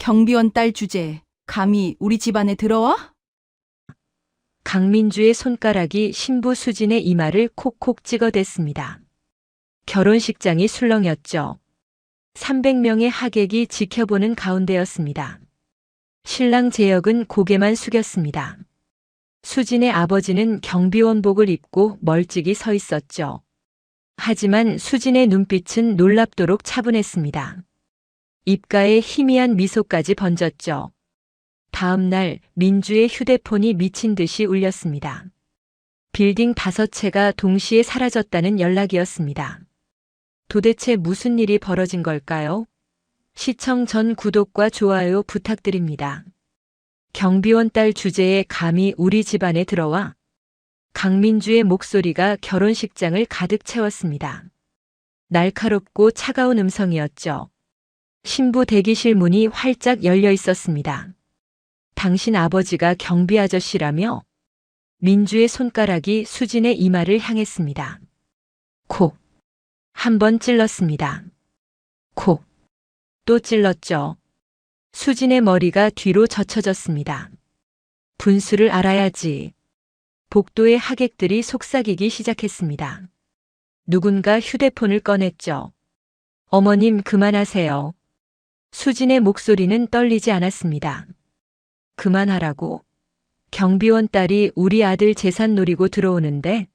경비원 딸 주제, 감히 우리 집안에 들어와? 강민주의 손가락이 신부 수진의 이마를 콕콕 찍어댔습니다. 결혼식장이 술렁였죠. 300명의 하객이 지켜보는 가운데였습니다. 신랑 재혁은 고개만 숙였습니다. 수진의 아버지는 경비원복을 입고 멀찍이 서 있었죠. 하지만 수진의 눈빛은 놀랍도록 차분했습니다. 입가에 희미한 미소까지 번졌죠. 다음 날 민주의 휴대폰이 미친 듯이 울렸습니다. 빌딩 5채가 동시에 사라졌다는 연락이었습니다. 도대체 무슨 일이 벌어진 걸까요? 시청 전 구독과 좋아요 부탁드립니다. 경비원 딸 주제에 감히 우리 집안에 들어와 강민주의 목소리가 결혼식장을 가득 채웠습니다. 날카롭고 차가운 음성이었죠. 신부 대기실 문이 활짝 열려 있었습니다. 당신 아버지가 경비 아저씨라며? 민주의 손가락이 수진의 이마를 향했습니다. 콕. 한 번 찔렀습니다. 콕. 또 찔렀죠. 수진의 머리가 뒤로 젖혀졌습니다. 분수를 알아야지. 복도의 하객들이 속삭이기 시작했습니다. 누군가 휴대폰을 꺼냈죠. 어머님 그만하세요. 수진의 목소리는 떨리지 않았습니다. 그만하라고? 경비원 딸이 우리 아들 재산 노리고 들어오는데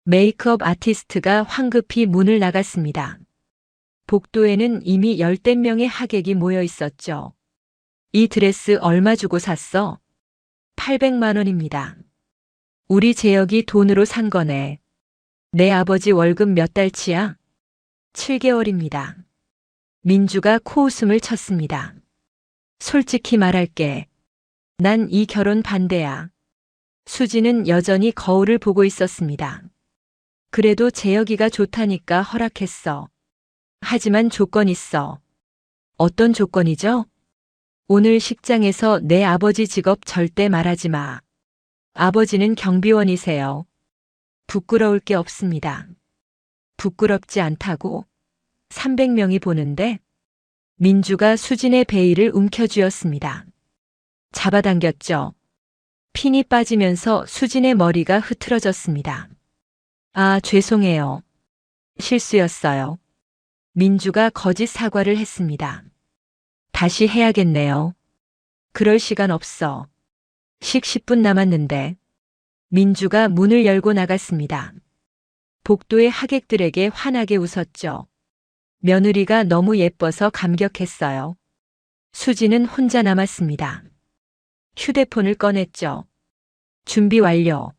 메이크업 아티스트가 황급히 문을 나갔습니다. 복도에는 이미 10대 명의 하객이 모여 있었죠. 이 드레스 얼마 주고 샀어? 800만 원입니다. 우리 재혁이 돈으로 산 거네. 내 아버지 월급 몇 달치야? 7개월입니다. 민주가 코웃음을 쳤습니다. 솔직히 말할게. 난 이 결혼 반대야. 수지는 여전히 거울을 보고 있었습니다. 그래도 재혁이가 좋다니까 허락했어. 하지만 조건 있어. 어떤 조건이죠? 오늘 식장에서 내 아버지 직업 절대 말하지 마. 아버지는 경비원이세요. 부끄러울 게 없습니다. 부끄럽지 않다고? 300명이 보는데? 민주가 수진의 베일을 움켜쥐었습니다. 잡아당겼죠. 핀이 빠지면서 수진의 머리가 흐트러졌습니다. 아, 죄송해요. 실수였어요. 민주가 거짓 사과를 했습니다. 다시 해야겠네요. 그럴 시간 없어. 식 10분 남았는데. 민주가 문을 열고 나갔습니다. 복도의 하객들에게 환하게 웃었죠. 며느리가 너무 예뻐서 감격했어요. 수지는 혼자 남았습니다. 휴대폰을 꺼냈죠. 준비 완료.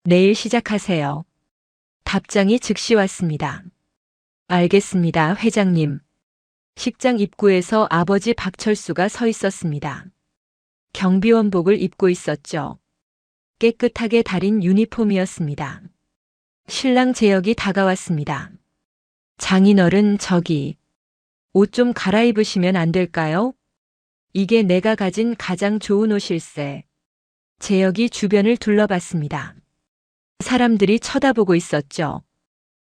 내일 시작하세요. 답장이 즉시 왔습니다. 알겠습니다, 회장님. 식장 입구에서 아버지 박철수가 서 있었습니다. 경비원복을 입고 있었죠. 깨끗하게 다린 유니폼이었습니다. 신랑 재혁이 다가왔습니다. 장인어른 저기, 옷 좀 갈아입으시면 안 될까요? 이게 내가 가진 가장 좋은 옷일세. 재혁이 주변을 둘러봤습니다. 사람들이 쳐다보고 있었죠.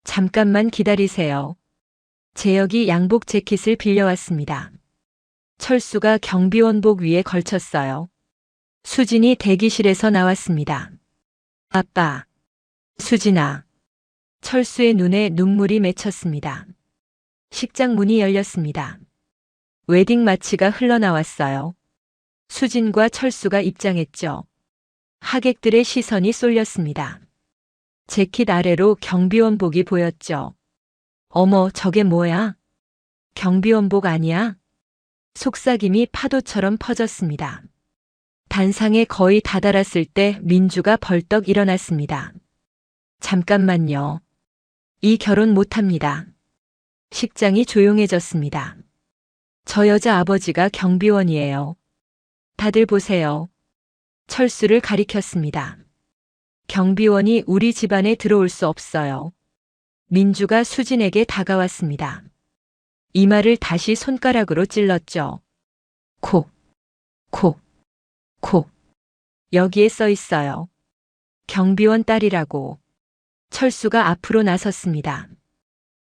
잠깐만 기다리세요. 재혁이 양복 재킷을 빌려왔습니다. 철수가 경비원복 위에 걸쳤어요. 수진이 대기실에서 나왔습니다. 아빠. 수진아. 철수의 눈에 눈물이 맺혔습니다. 식장 문이 열렸습니다. 웨딩 마치가 흘러나왔어요. 수진과 철수가 입장했죠. 하객들의 시선이 쏠렸습니다. 재킷 아래로 경비원복이 보였죠. 어머, 저게 뭐야? 경비원복 아니야? 속삭임이 파도처럼 퍼졌습니다. 단상에 거의 다다랐을 때 민주가 벌떡 일어났습니다. 잠깐만요. 이 결혼 못합니다. 식장이 조용해졌습니다. 저 여자 아버지가 경비원이에요. 다들 보세요. 철수를 가리켰습니다. 경비원이 우리 집안에 들어올 수 없어요. 민주가 수진에게 다가왔습니다. 이마를 다시 손가락으로 찔렀죠. 콕, 콕, 콕. 여기에 써 있어요. 경비원 딸이라고. 철수가 앞으로 나섰습니다.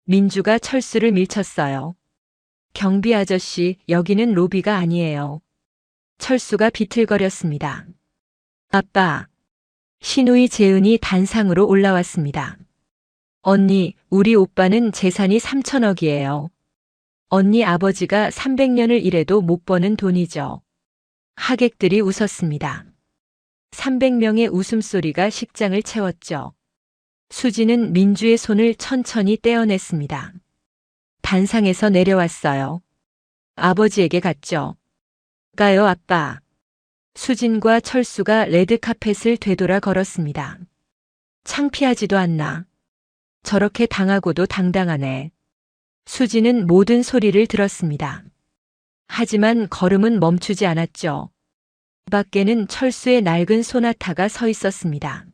민주가 철수를 밀쳤어요. 경비 아저씨, 여기는 로비가 아니에요. 철수가 비틀거렸습니다. 아빠. 신우이 재은이 단상으로 올라왔습니다. 언니, 우리 오빠는 재산이 3천억이에요. 언니 아버지가 300년을 일해도 못 버는 돈이죠. 하객들이 웃었습니다. 300명의 웃음소리가 식장을 채웠죠. 수지는 민주의 손을 천천히 떼어냈습니다. 단상에서 내려왔어요. 아버지에게 갔죠. 가요, 아빠. 수진과 철수가 레드카펫을 되돌아 걸었습니다. 창피하지도 않나. 저렇게 당하고도 당당하네. 수지는 모든 소리를 들었습니다. 하지만 걸음은 멈추지 않았죠. 밖에는 철수의 낡은 소나타가 서 있었습니다.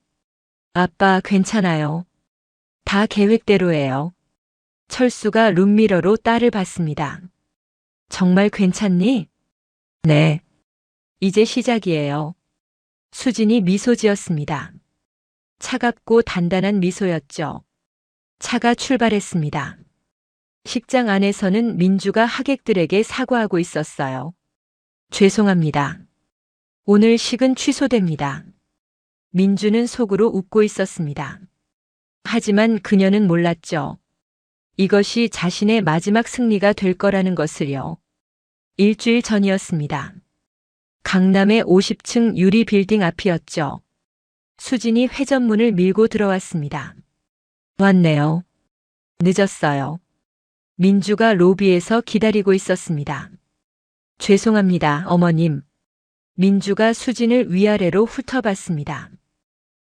아빠, 괜찮아요. 다 계획대로예요. 철수가 룸미러로 딸을 봤습니다. 정말 괜찮니? 네. 이제 시작이에요. 수진이 미소 지었습니다. 차갑고 단단한 미소였죠. 차가 출발했습니다. 식장 안에서는 민주가 하객들에게 사과하고 있었어요. 죄송합니다. 오늘 식은 취소됩니다. 민주는 속으로 웃고 있었습니다. 하지만 그녀는 몰랐죠. 이것이 자신의 마지막 승리가 될 거라는 것을요. 일주일 전이었습니다. 강남의 50층 유리 빌딩 앞이었죠. 수진이 회전문을 밀고 들어왔습니다. 왔네요. 늦었어요. 민주가 로비에서 기다리고 있었습니다. 죄송합니다, 어머님. 민주가 수진을 위아래로 훑어봤습니다.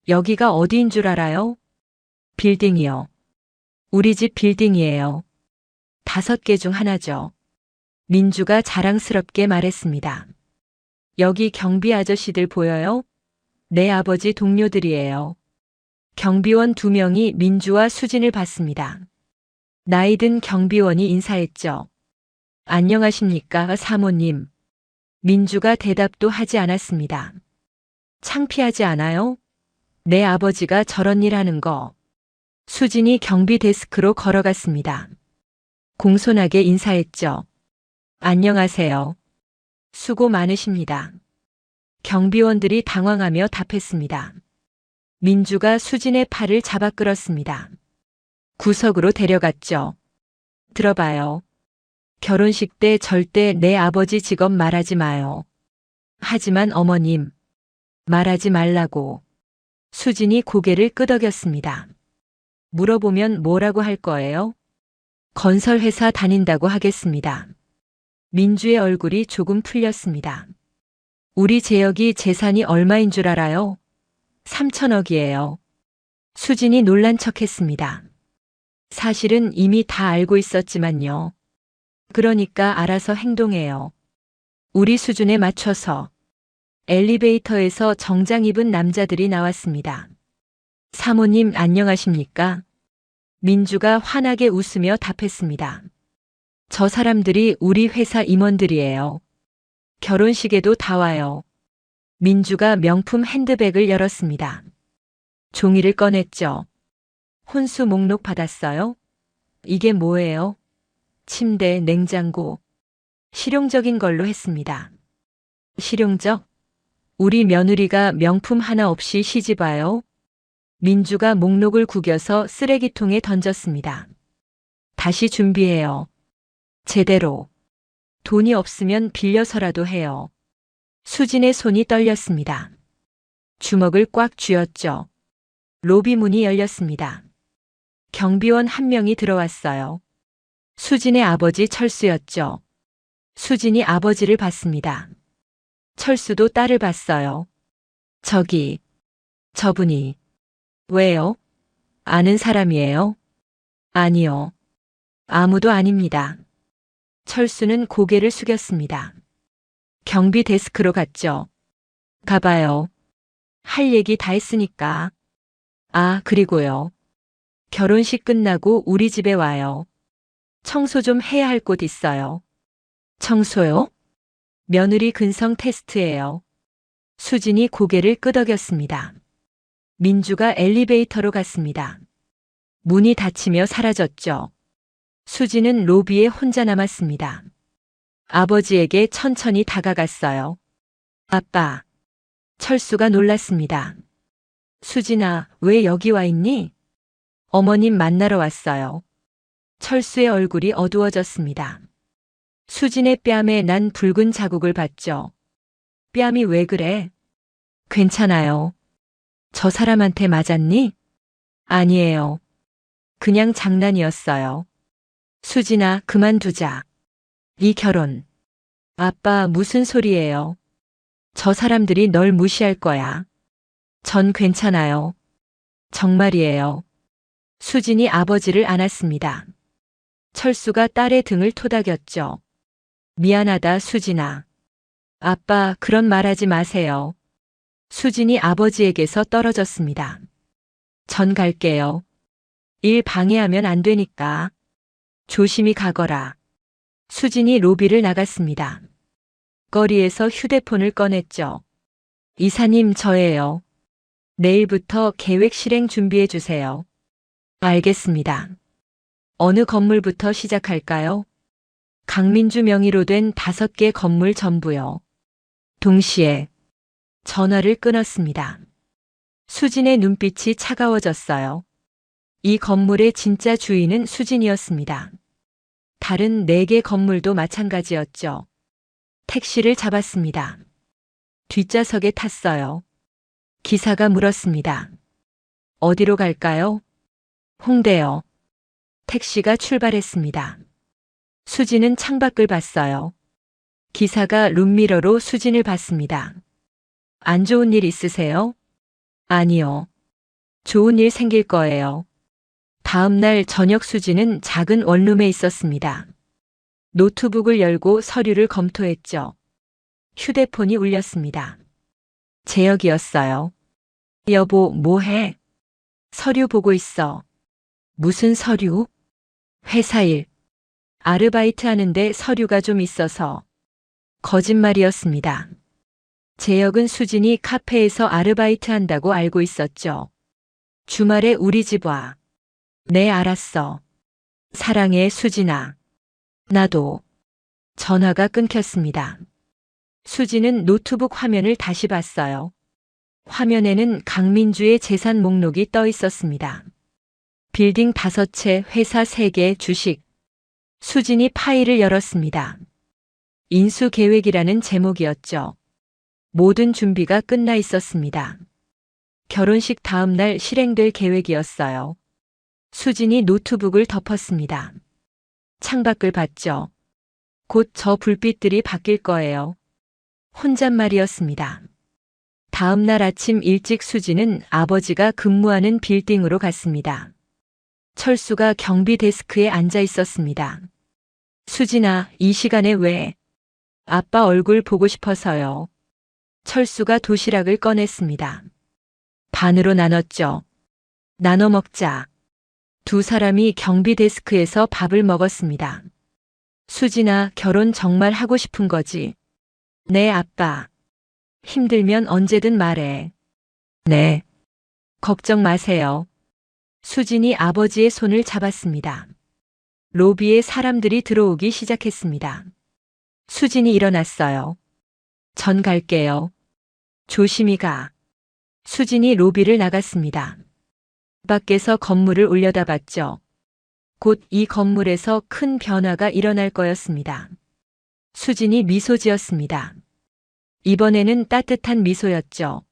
여기가 어디인 줄 알아요? 빌딩이요. 우리 집 빌딩이에요. 5개 중 하나죠. 민주가 자랑스럽게 말했습니다. 여기 경비 아저씨들 보여요? 내 아버지 동료들이에요. 경비원 2명이 민주와 수진을 봤습니다. 나이든 경비원이 인사했죠. 안녕하십니까, 사모님. 민주가 대답도 하지 않았습니다. 창피하지 않아요? 내 아버지가 저런 일 하는 거. 수진이 경비 데스크로 걸어갔습니다. 공손하게 인사했죠. 안녕하세요. 수고 많으십니다. 경비원들이 당황하며 답했습니다. 민주가 수진의 팔을 잡아 끌었습니다. 구석으로 데려갔죠. 들어봐요. 결혼식 때 절대 내 아버지 직업 말하지 마요. 하지만 어머님, 말하지 말라고. 수진이 고개를 끄덕였습니다. 물어보면 뭐라고 할 거예요? 건설회사 다닌다고 하겠습니다. 민주의 얼굴이 조금 풀렸습니다. 우리 재혁이 재산이 얼마인 줄 알아요? 3천억이에요. 수진이 놀란 척했습니다. 사실은 이미 다 알고 있었지만요. 그러니까 알아서 행동해요. 우리 수준에 맞춰서. 엘리베이터에서 정장 입은 남자들이 나왔습니다. 사모님 안녕하십니까? 민주가 환하게 웃으며 답했습니다. 저 사람들이 우리 회사 임원들이에요. 결혼식에도 다 와요. 민주가 명품 핸드백을 열었습니다. 종이를 꺼냈죠. 혼수 목록 받았어요? 이게 뭐예요? 침대, 냉장고. 실용적인 걸로 했습니다. 실용적? 우리 며느리가 명품 하나 없이 시집 와요? 민주가 목록을 구겨서 쓰레기통에 던졌습니다. 다시 준비해요. 제대로. 돈이 없으면 빌려서라도 해요. 수진의 손이 떨렸습니다. 주먹을 꽉 쥐었죠. 로비 문이 열렸습니다. 경비원 1명이 들어왔어요. 수진의 아버지 철수였죠. 수진이 아버지를 봤습니다. 철수도 딸을 봤어요. 저분이. 왜요? 아는 사람이에요? 아니요. 아무도 아닙니다. 철수는 고개를 숙였습니다. 경비 데스크로 갔죠. 가봐요. 할 얘기 다 했으니까. 아, 그리고요. 결혼식 끝나고 우리 집에 와요. 청소 좀 해야 할 곳 있어요. 청소요? 며느리 근성 테스트예요. 수진이 고개를 끄덕였습니다. 민주가 엘리베이터로 갔습니다. 문이 닫히며 사라졌죠. 수지는 로비에 혼자 남았습니다. 아버지에게 천천히 다가갔어요. 아빠. 철수가 놀랐습니다. 수진아, 왜 여기 와 있니? 어머님 만나러 왔어요. 철수의 얼굴이 어두워졌습니다. 수진의 뺨에 난 붉은 자국을 봤죠. 뺨이 왜 그래? 괜찮아요. 저 사람한테 맞았니? 아니에요. 그냥 장난이었어요. 수진아, 그만두자. 이 결혼. 아빠, 무슨 소리예요? 저 사람들이 널 무시할 거야. 전 괜찮아요. 정말이에요. 수진이 아버지를 안았습니다. 철수가 딸의 등을 토닥였죠. 미안하다, 수진아. 아빠, 그런 말 하지 마세요. 수진이 아버지에게서 떨어졌습니다. 전 갈게요. 일 방해하면 안 되니까. 조심히 가거라. 수진이 로비를 나갔습니다. 거리에서 휴대폰을 꺼냈죠. 이사님, 저예요. 내일부터 계획 실행 준비해 주세요. 알겠습니다. 어느 건물부터 시작할까요? 강민주 명의로 된 5개 건물 전부요. 동시에 전화를 끊었습니다. 수진의 눈빛이 차가워졌어요. 이 건물의 진짜 주인은 수진이었습니다. 다른 4개 건물도 마찬가지였죠. 택시를 잡았습니다. 뒷좌석에 탔어요. 기사가 물었습니다. 어디로 갈까요? 홍대요. 택시가 출발했습니다. 수진은 창밖을 봤어요. 기사가 룸미러로 수진을 봤습니다. 안 좋은 일 있으세요? 아니요. 좋은 일 생길 거예요. 다음 날 저녁 수진은 작은 원룸에 있었습니다. 노트북을 열고 서류를 검토했죠. 휴대폰이 울렸습니다. 재혁이었어요. 여보, 뭐해? 서류 보고 있어. 무슨 서류? 회사 일. 아르바이트 하는데 서류가 좀 있어서. 거짓말이었습니다. 재혁은 수진이 카페에서 아르바이트 한다고 알고 있었죠. 주말에 우리 집 와. 네, 알았어. 사랑해, 수진아. 나도. 전화가 끊겼습니다. 수진은 노트북 화면을 다시 봤어요. 화면에는 강민주의 재산 목록이 떠 있었습니다. 빌딩 5채, 회사 3개, 주식. 수진이 파일을 열었습니다. 인수계획이라는 제목이었죠. 모든 준비가 끝나 있었습니다. 결혼식 다음 날 실행될 계획이었어요. 수진이 노트북을 덮었습니다. 창밖을 봤죠. 곧 저 불빛들이 바뀔 거예요. 혼잣말이었습니다. 다음 날 아침 일찍 수진은 아버지가 근무하는 빌딩으로 갔습니다. 철수가 경비 데스크에 앉아 있었습니다. 수진아, 이 시간에 왜? 아빠 얼굴 보고 싶어서요. 철수가 도시락을 꺼냈습니다. 반으로 나눴죠. 나눠 먹자. 두 사람이 경비 데스크에서 밥을 먹었습니다. 수진아, 결혼 정말 하고 싶은 거지? 네, 아빠. 힘들면 언제든 말해. 네. 걱정 마세요. 수진이 아버지의 손을 잡았습니다. 로비에 사람들이 들어오기 시작했습니다. 수진이 일어났어요. 전 갈게요. 조심히 가. 수진이 로비를 나갔습니다. 밖에서 건물을 올려다봤죠. 곧 이 건물에서 큰 변화가 일어날 거였습니다. 수진이 미소 지었습니다. 이번에는 따뜻한 미소였죠.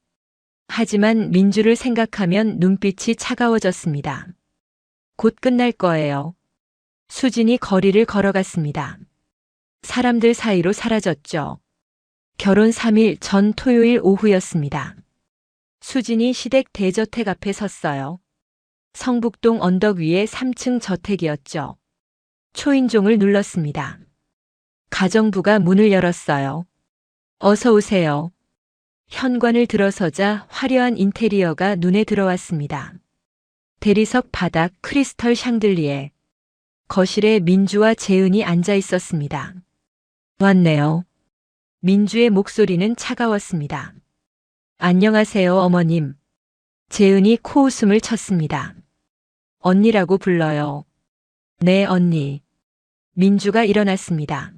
하지만 민주를 생각하면 눈빛이 차가워졌습니다. 곧 끝날 거예요. 수진이 거리를 걸어갔습니다. 사람들 사이로 사라졌죠. 결혼 3일 전 토요일 오후였습니다. 수진이 시댁 대저택 앞에 섰어요. 성북동 언덕 위의 3층 저택이었죠. 초인종을 눌렀습니다. 가정부가 문을 열었어요. 어서 오세요. 현관을 들어서자 화려한 인테리어가 눈에 들어왔습니다. 대리석 바닥 크리스털 샹들리에. 거실에 민주와 재은이 앉아 있었습니다. 왔네요. 민주의 목소리는 차가웠습니다. 안녕하세요, 어머님. 재은이 코웃음을 쳤습니다. 언니라고 불러요. 네, 언니. 민주가 일어났습니다.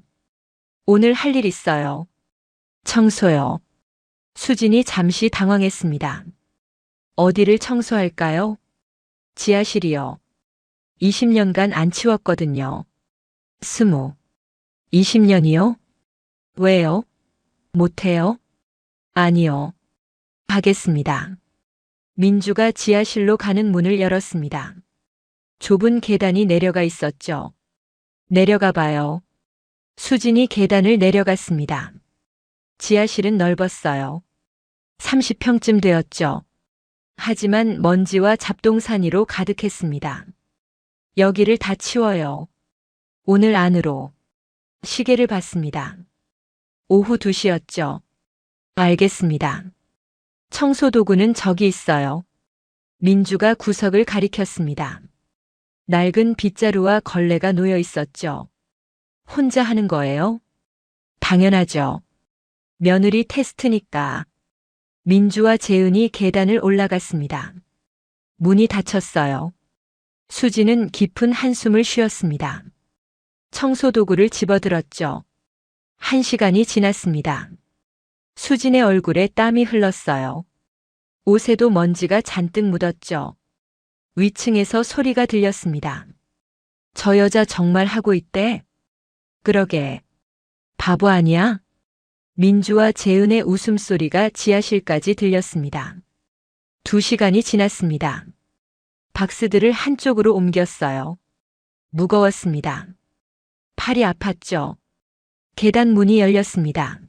오늘 할 일 있어요. 청소요. 수진이 잠시 당황했습니다. 어디를 청소할까요? 지하실이요. 20년간 안 치웠거든요. 20년이요? 왜요? 못해요? 아니요. 하겠습니다. 민주가 지하실로 가는 문을 열었습니다. 좁은 계단이 내려가 있었죠. 내려가 봐요. 수진이 계단을 내려갔습니다. 지하실은 넓었어요. 30평쯤 되었죠. 하지만 먼지와 잡동사니로 가득했습니다. 여기를 다 치워요. 오늘 안으로. 시계를 봤습니다. 오후 2시였죠. 알겠습니다. 청소도구는 저기 있어요. 민주가 구석을 가리켰습니다. 낡은 빗자루와 걸레가 놓여 있었죠. 혼자 하는 거예요? 당연하죠. 며느리 테스트니까. 민주와 재은이 계단을 올라갔습니다. 문이 닫혔어요. 수지는 깊은 한숨을 쉬었습니다. 청소도구를 집어들었죠. 1시간이 지났습니다. 수진의 얼굴에 땀이 흘렀어요. 옷에도 먼지가 잔뜩 묻었죠. 위층에서 소리가 들렸습니다. 저 여자 정말 하고 있대? 그러게. 바보 아니야? 민주와 재은의 웃음소리가 지하실까지 들렸습니다. 2시간이 지났습니다. 박스들을 한쪽으로 옮겼어요. 무거웠습니다. 팔이 아팠죠. 계단 문이 열렸습니다.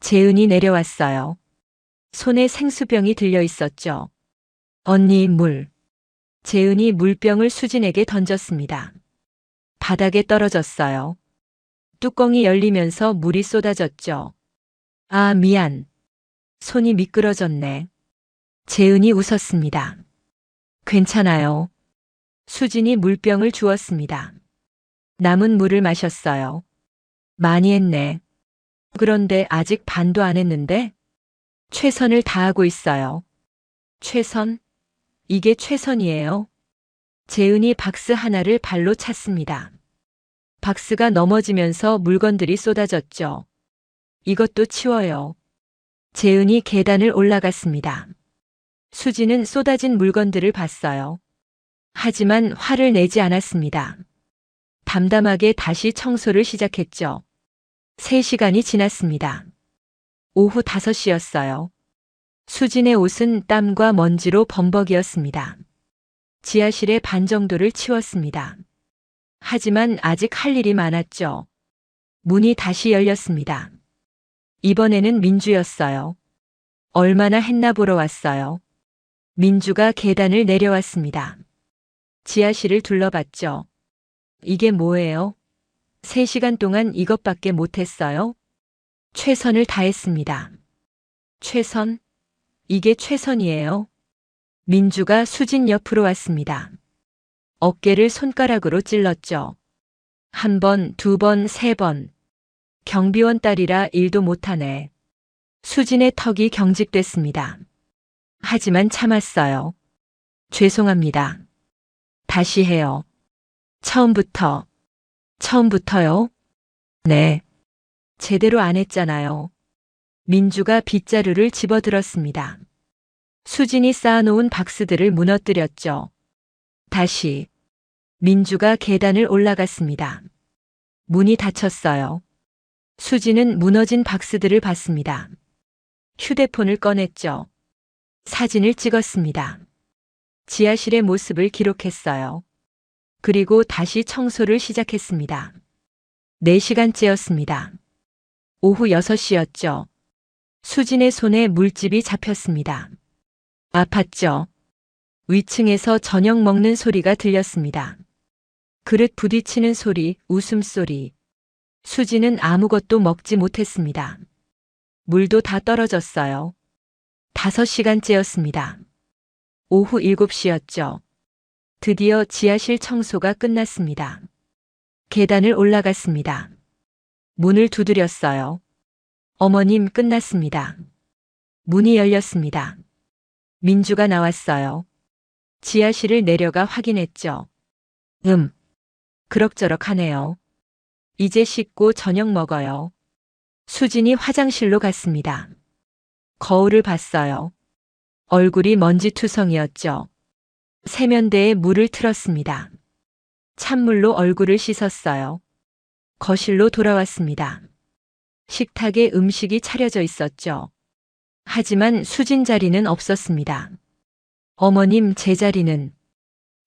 재은이 내려왔어요. 손에 생수병이 들려 있었죠. 언니, 물. 재은이 물병을 수진에게 던졌습니다. 바닥에 떨어졌어요. 뚜껑이 열리면서 물이 쏟아졌죠. 아, 미안. 손이 미끄러졌네. 재은이 웃었습니다. 괜찮아요. 수진이 물병을 주었습니다. 남은 물을 마셨어요. 많이 했네. 그런데 아직 반도 안 했는데? 최선을 다하고 있어요. 최선? 이게 최선이에요? 재은이 박스 하나를 발로 찼습니다. 박스가 넘어지면서 물건들이 쏟아졌죠. 이것도 치워요. 재은이 계단을 올라갔습니다. 수지는 쏟아진 물건들을 봤어요. 하지만 화를 내지 않았습니다. 담담하게 다시 청소를 시작했죠. 3시간이 지났습니다. 오후 5시였어요. 수진의 옷은 땀과 먼지로 범벅이었습니다. 지하실의 반 정도를 치웠습니다. 하지만 아직 할 일이 많았죠. 문이 다시 열렸습니다. 이번에는 민주였어요. 얼마나 했나 보러 왔어요. 민주가 계단을 내려왔습니다. 지하실을 둘러봤죠. 이게 뭐예요? 3시간 동안 이것밖에 못했어요? 최선을 다했습니다. 최선? 이게 최선이에요? 민주가 수진 옆으로 왔습니다. 어깨를 손가락으로 찔렀죠. 1번, 2번, 3번. 경비원 딸이라 일도 못하네. 수진의 턱이 경직됐습니다. 하지만 참았어요. 죄송합니다. 다시 해요. 처음부터. 처음부터요? 네. 제대로 안 했잖아요. 민주가 빗자루를 집어들었습니다. 수진이 쌓아놓은 박스들을 무너뜨렸죠. 다시. 민주가 계단을 올라갔습니다. 문이 닫혔어요. 수진은 무너진 박스들을 봤습니다. 휴대폰을 꺼냈죠. 사진을 찍었습니다. 지하실의 모습을 기록했어요. 그리고 다시 청소를 시작했습니다. 4시간째였습니다. 오후 6시였죠. 수진의 손에 물집이 잡혔습니다. 아팠죠. 위층에서 저녁 먹는 소리가 들렸습니다. 그릇 부딪히는 소리, 웃음소리. 수진은 아무것도 먹지 못했습니다. 물도 다 떨어졌어요. 5시간째였습니다. 오후 7시였죠. 드디어 지하실 청소가 끝났습니다. 계단을 올라갔습니다. 문을 두드렸어요. 어머님, 끝났습니다. 문이 열렸습니다. 민주가 나왔어요. 지하실을 내려가 확인했죠. 그럭저럭 하네요. 이제 씻고 저녁 먹어요. 수진이 화장실로 갔습니다. 거울을 봤어요. 얼굴이 먼지투성이었죠. 세면대에 물을 틀었습니다. 찬물로 얼굴을 씻었어요. 거실로 돌아왔습니다. 식탁에 음식이 차려져 있었죠. 하지만 수진 자리는 없었습니다. 어머님, 제 자리는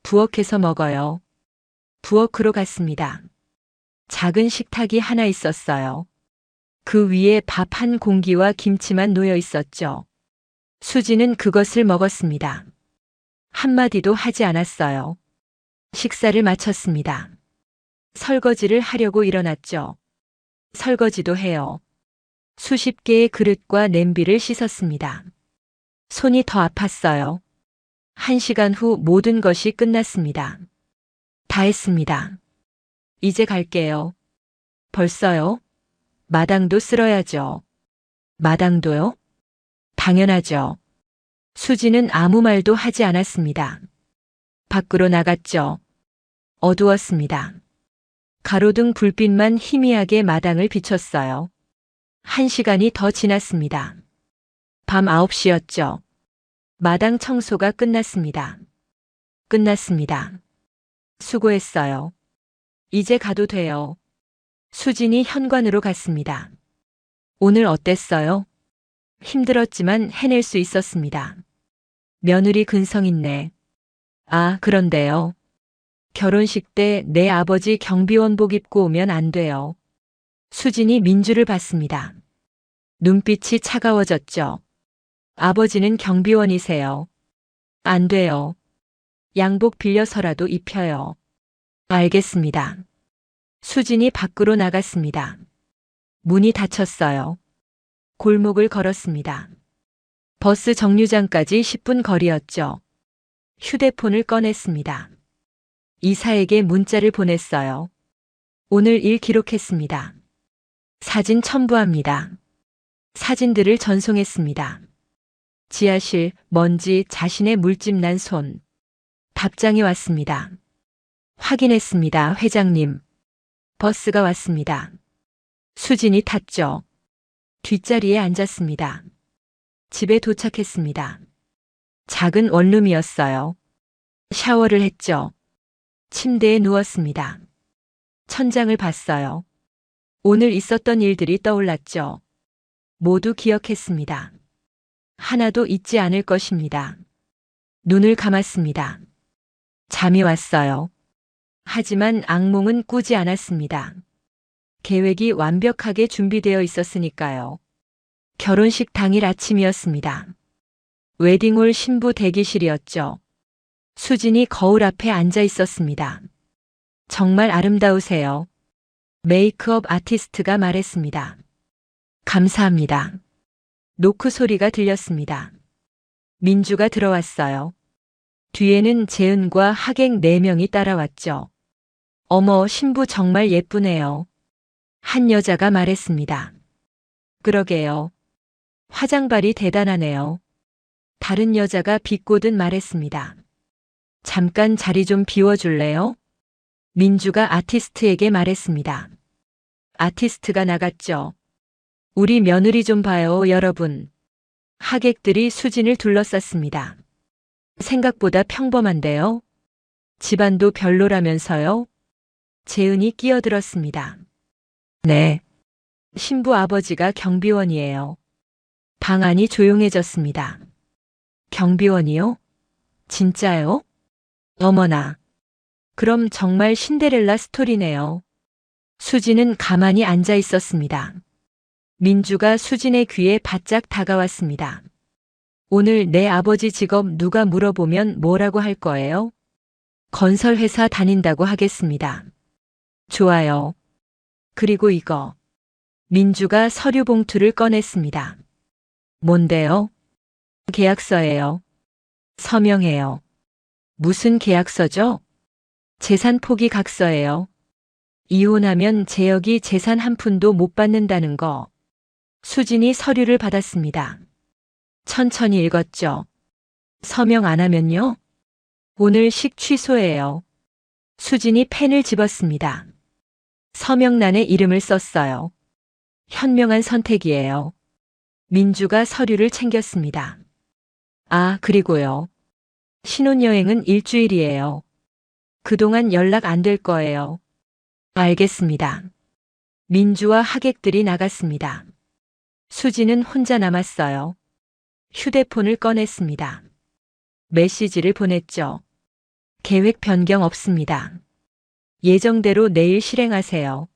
부엌에서 먹어요. 부엌으로 갔습니다. 작은 식탁이 하나 있었어요. 그 위에 밥 한 공기와 김치만 놓여 있었죠. 수지는 그것을 먹었습니다. 한마디도 하지 않았어요. 식사를 마쳤습니다. 설거지를 하려고 일어났죠. 설거지도 해요. 수십 개의 그릇과 냄비를 씻었습니다. 손이 더 아팠어요. 1시간 후 모든 것이 끝났습니다. 다 했습니다. 이제 갈게요. 벌써요? 마당도 쓸어야죠. 마당도요? 당연하죠. 수지는 아무 말도 하지 않았습니다. 밖으로 나갔죠. 어두웠습니다. 가로등 불빛만 희미하게 마당을 비췄어요. 1시간이 더 지났습니다. 밤 9시였죠. 마당 청소가 끝났습니다. 끝났습니다. 수고했어요. 이제 가도 돼요. 수진이 현관으로 갔습니다. 오늘 어땠어요? 힘들었지만 해낼 수 있었습니다. 며느리 근성 있네. 아, 그런데요. 결혼식 때 내 아버지 경비원복 입고 오면 안 돼요. 수진이 민주를 봤습니다. 눈빛이 차가워졌죠. 아버지는 경비원이세요. 안 돼요. 양복 빌려서라도 입혀요. 알겠습니다. 수진이 밖으로 나갔습니다. 문이 닫혔어요. 골목을 걸었습니다. 버스 정류장까지 10분 거리였죠. 휴대폰을 꺼냈습니다. 이사에게 문자를 보냈어요. 오늘 일 기록했습니다. 사진 첨부합니다. 사진들을 전송했습니다. 지하실, 먼지, 자신의 물집 난 손. 답장이 왔습니다. 확인했습니다, 회장님. 버스가 왔습니다. 수진이 탔죠. 뒷자리에 앉았습니다. 집에 도착했습니다. 작은 원룸이었어요. 샤워를 했죠. 침대에 누웠습니다. 천장을 봤어요. 오늘 있었던 일들이 떠올랐죠. 모두 기억했습니다. 하나도 잊지 않을 것입니다. 눈을 감았습니다. 잠이 왔어요. 하지만 악몽은 꾸지 않았습니다. 계획이 완벽하게 준비되어 있었으니까요. 결혼식 당일 아침이었습니다. 웨딩홀 신부 대기실이었죠. 수진이 거울 앞에 앉아 있었습니다. 정말 아름다우세요. 메이크업 아티스트가 말했습니다. 감사합니다. 노크 소리가 들렸습니다. 민주가 들어왔어요. 뒤에는 재은과 하객 4명이 따라왔죠. 어머, 신부 정말 예쁘네요. 한 여자가 말했습니다. 그러게요. 화장발이 대단하네요. 다른 여자가 비꼬듯 말했습니다. 잠깐 자리 좀 비워줄래요? 민주가 아티스트에게 말했습니다. 아티스트가 나갔죠. 우리 며느리 좀 봐요, 여러분. 하객들이 수진을 둘러쌌습니다. 생각보다 평범한데요? 집안도 별로라면서요? 재은이 끼어들었습니다. 네. 신부 아버지가 경비원이에요. 방 안이 조용해졌습니다. 경비원이요? 진짜요? 어머나. 그럼 정말 신데렐라 스토리네요. 수진은 가만히 앉아 있었습니다. 민주가 수진의 귀에 바짝 다가왔습니다. 오늘 내 아버지 직업 누가 물어보면 뭐라고 할 거예요? 건설회사 다닌다고 하겠습니다. 좋아요. 그리고 이거. 민주가 서류 봉투를 꺼냈습니다. 뭔데요? 계약서예요. 서명해요. 무슨 계약서죠? 재산 포기 각서예요. 이혼하면 재혁이 재산 한 푼도 못 받는다는 거. 수진이 서류를 받았습니다. 천천히 읽었죠. 서명 안 하면요? 오늘 식 취소해요. 수진이 펜을 집었습니다. 서명란에 이름을 썼어요. 현명한 선택이에요. 민주가 서류를 챙겼습니다. 아, 그리고요. 신혼여행은 일주일이에요. 그동안 연락 안 될 거예요. 알겠습니다. 민주와 하객들이 나갔습니다. 수지는 혼자 남았어요. 휴대폰을 꺼냈습니다. 메시지를 보냈죠. 계획 변경 없습니다. 예정대로 내일 실행하세요.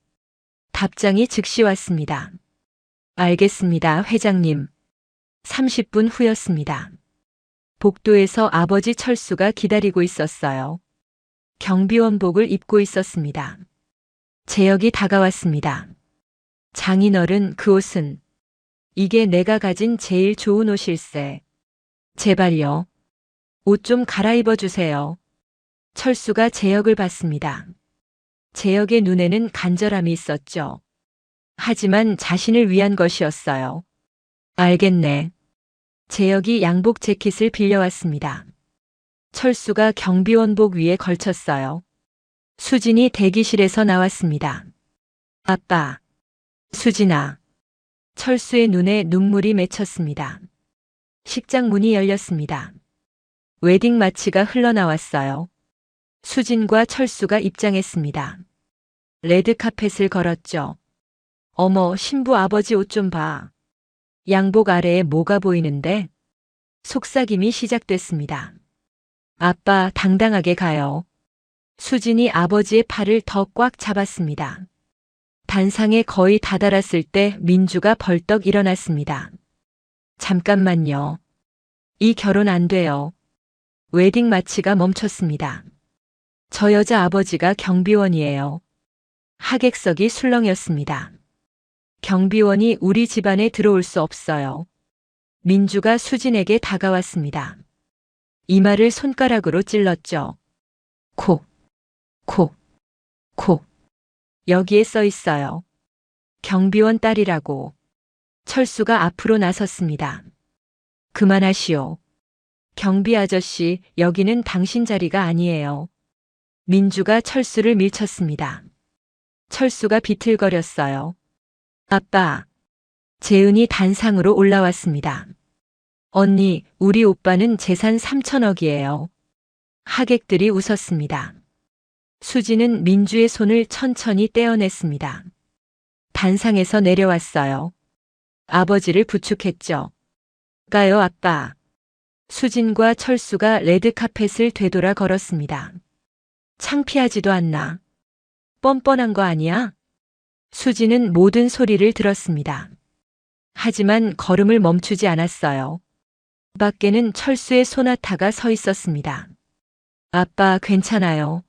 답장이 즉시 왔습니다. 알겠습니다, 회장님. 30분 후였습니다. 복도에서 아버지 철수가 기다리고 있었어요. 경비원복을 입고 있었습니다. 재혁이 다가왔습니다. 장인어른, 그 옷은? 이게 내가 가진 제일 좋은 옷일세. 제발요. 옷 좀 갈아입어 주세요. 철수가 재혁을 봤습니다. 재혁의 눈에는 간절함이 있었죠. 하지만 자신을 위한 것이었어요. 알겠네. 재혁이 양복 재킷을 빌려왔습니다. 철수가 경비원복 위에 걸쳤어요. 수진이 대기실에서 나왔습니다. 아빠. 수진아. 철수의 눈에 눈물이 맺혔습니다. 식장 문이 열렸습니다. 웨딩 마치가 흘러나왔어요. 수진과 철수가 입장했습니다. 레드카펫을 걸었죠. 어머, 신부 아버지 옷 좀 봐. 양복 아래에 뭐가 보이는데? 속삭임이 시작됐습니다. 아빠, 당당하게 가요. 수진이 아버지의 팔을 더 꽉 잡았습니다. 단상에 거의 다다랐을 때 민주가 벌떡 일어났습니다. 잠깐만요. 이 결혼 안 돼요. 웨딩 마치가 멈췄습니다. 저 여자 아버지가 경비원이에요. 하객석이 술렁였습니다. 경비원이 우리 집안에 들어올 수 없어요. 민주가 수진에게 다가왔습니다. 이마를 손가락으로 찔렀죠. 콕, 콕, 콕. 여기에 써 있어요. 경비원 딸이라고. 철수가 앞으로 나섰습니다. 그만하시오. 경비 아저씨, 여기는 당신 자리가 아니에요. 민주가 철수를 밀쳤습니다. 철수가 비틀거렸어요. 아빠. 재은이 단상으로 올라왔습니다. 언니, 우리 오빠는 재산 3천억이에요. 하객들이 웃었습니다. 수지는 민주의 손을 천천히 떼어냈습니다. 단상에서 내려왔어요. 아버지를 부축했죠. 가요, 아빠. 수진과 철수가 레드카펫을 되돌아 걸었습니다. 창피하지도 않나. 뻔뻔한 거 아니야? 수지는 모든 소리를 들었습니다. 하지만 걸음을 멈추지 않았어요. 밖에는 철수의 소나타가 서 있었습니다. 아빠, 괜찮아요.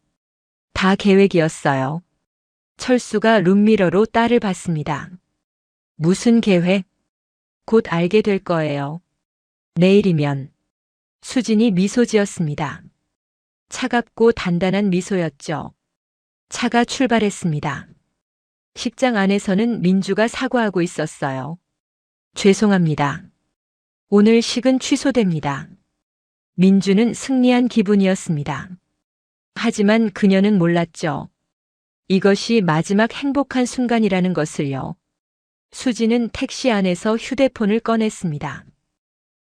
다 계획이었어요. 철수가 룸미러로 딸을 봤습니다. 무슨 계획? 곧 알게 될 거예요. 내일이면. 수진이 미소 지었습니다. 차갑고 단단한 미소였죠. 차가 출발했습니다. 식장 안에서는 민주가 사과하고 있었어요. 죄송합니다. 오늘 식은 취소됩니다. 민주는 승리한 기분이었습니다. 하지만 그녀는 몰랐죠. 이것이 마지막 행복한 순간이라는 것을요. 수지는 택시 안에서 휴대폰을 꺼냈습니다.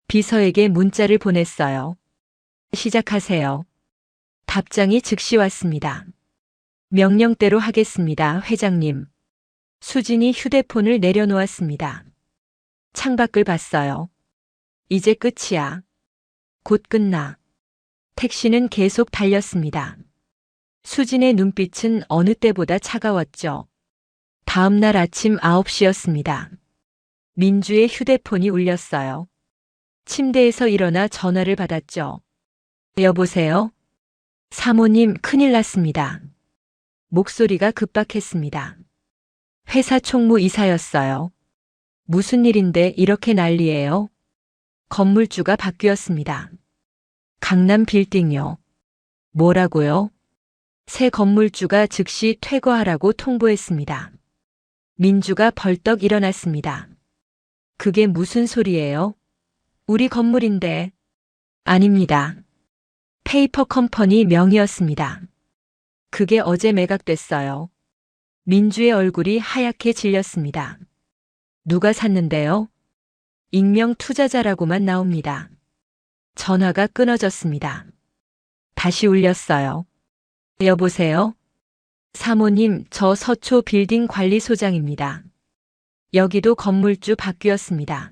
비서에게 문자를 보냈어요. 시작하세요. 답장이 즉시 왔습니다. 명령대로 하겠습니다, 회장님. 수진이 휴대폰을 내려놓았습니다. 창밖을 봤어요. 이제 끝이야. 곧 끝나. 택시는 계속 달렸습니다. 수진의 눈빛은 어느 때보다 차가웠죠. 다음 날 아침 9시였습니다. 민주의 휴대폰이 울렸어요. 침대에서 일어나 전화를 받았죠. 여보세요? 사모님, 큰일 났습니다. 목소리가 급박했습니다. 회사 총무 이사였어요. 무슨 일인데 이렇게 난리예요? 건물주가 바뀌었습니다. 강남 빌딩요. 뭐라고요? 새 건물주가 즉시 퇴거하라고 통보했습니다. 민주가 벌떡 일어났습니다. 그게 무슨 소리예요? 우리 건물인데. 아닙니다. 페이퍼 컴퍼니 명의였습니다. 그게 어제 매각됐어요. 민주의 얼굴이 하얗게 질렸습니다. 누가 샀는데요? 익명 투자자라고만 나옵니다. 전화가 끊어졌습니다. 다시 울렸어요. 여보세요? 사모님, 저 서초 빌딩 관리소장입니다. 여기도 건물주 바뀌었습니다.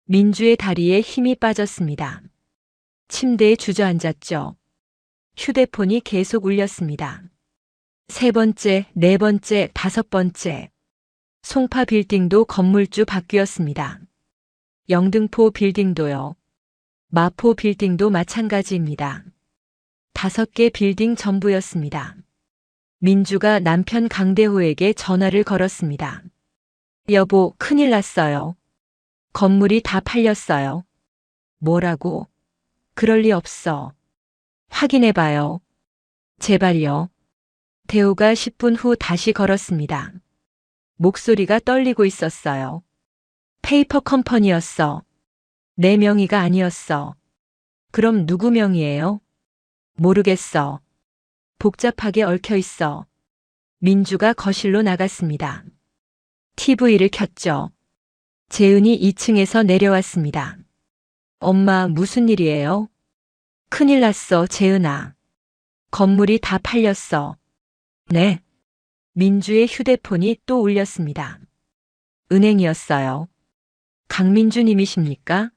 민주의 다리에 힘이 빠졌습니다. 침대에 주저앉았죠. 휴대폰이 계속 울렸습니다. 세 번째, 네 번째, 다섯 번째. 송파 빌딩도 건물주 바뀌었습니다. 영등포 빌딩도요. 마포 빌딩도 마찬가지입니다. 5개 빌딩 전부였습니다. 민주가 남편 강대호에게 전화를 걸었습니다. 여보, 큰일 났어요. 건물이 다 팔렸어요. 뭐라고? 그럴 리 없어. 확인해봐요. 제발요. 대호가 10분 후 다시 걸었습니다. 목소리가 떨리고 있었어요. 페이퍼 컴퍼니였어. 내 명의가 아니었어. 그럼 누구 명의예요? 모르겠어. 복잡하게 얽혀 있어. 민주가 거실로 나갔습니다. TV를 켰죠. 재은이 2층에서 내려왔습니다. 엄마, 무슨 일이에요? 큰일 났어, 재은아. 건물이 다 팔렸어. 네. 민주의 휴대폰이 또 울렸습니다. 은행이었어요. 강민주 님이십니까?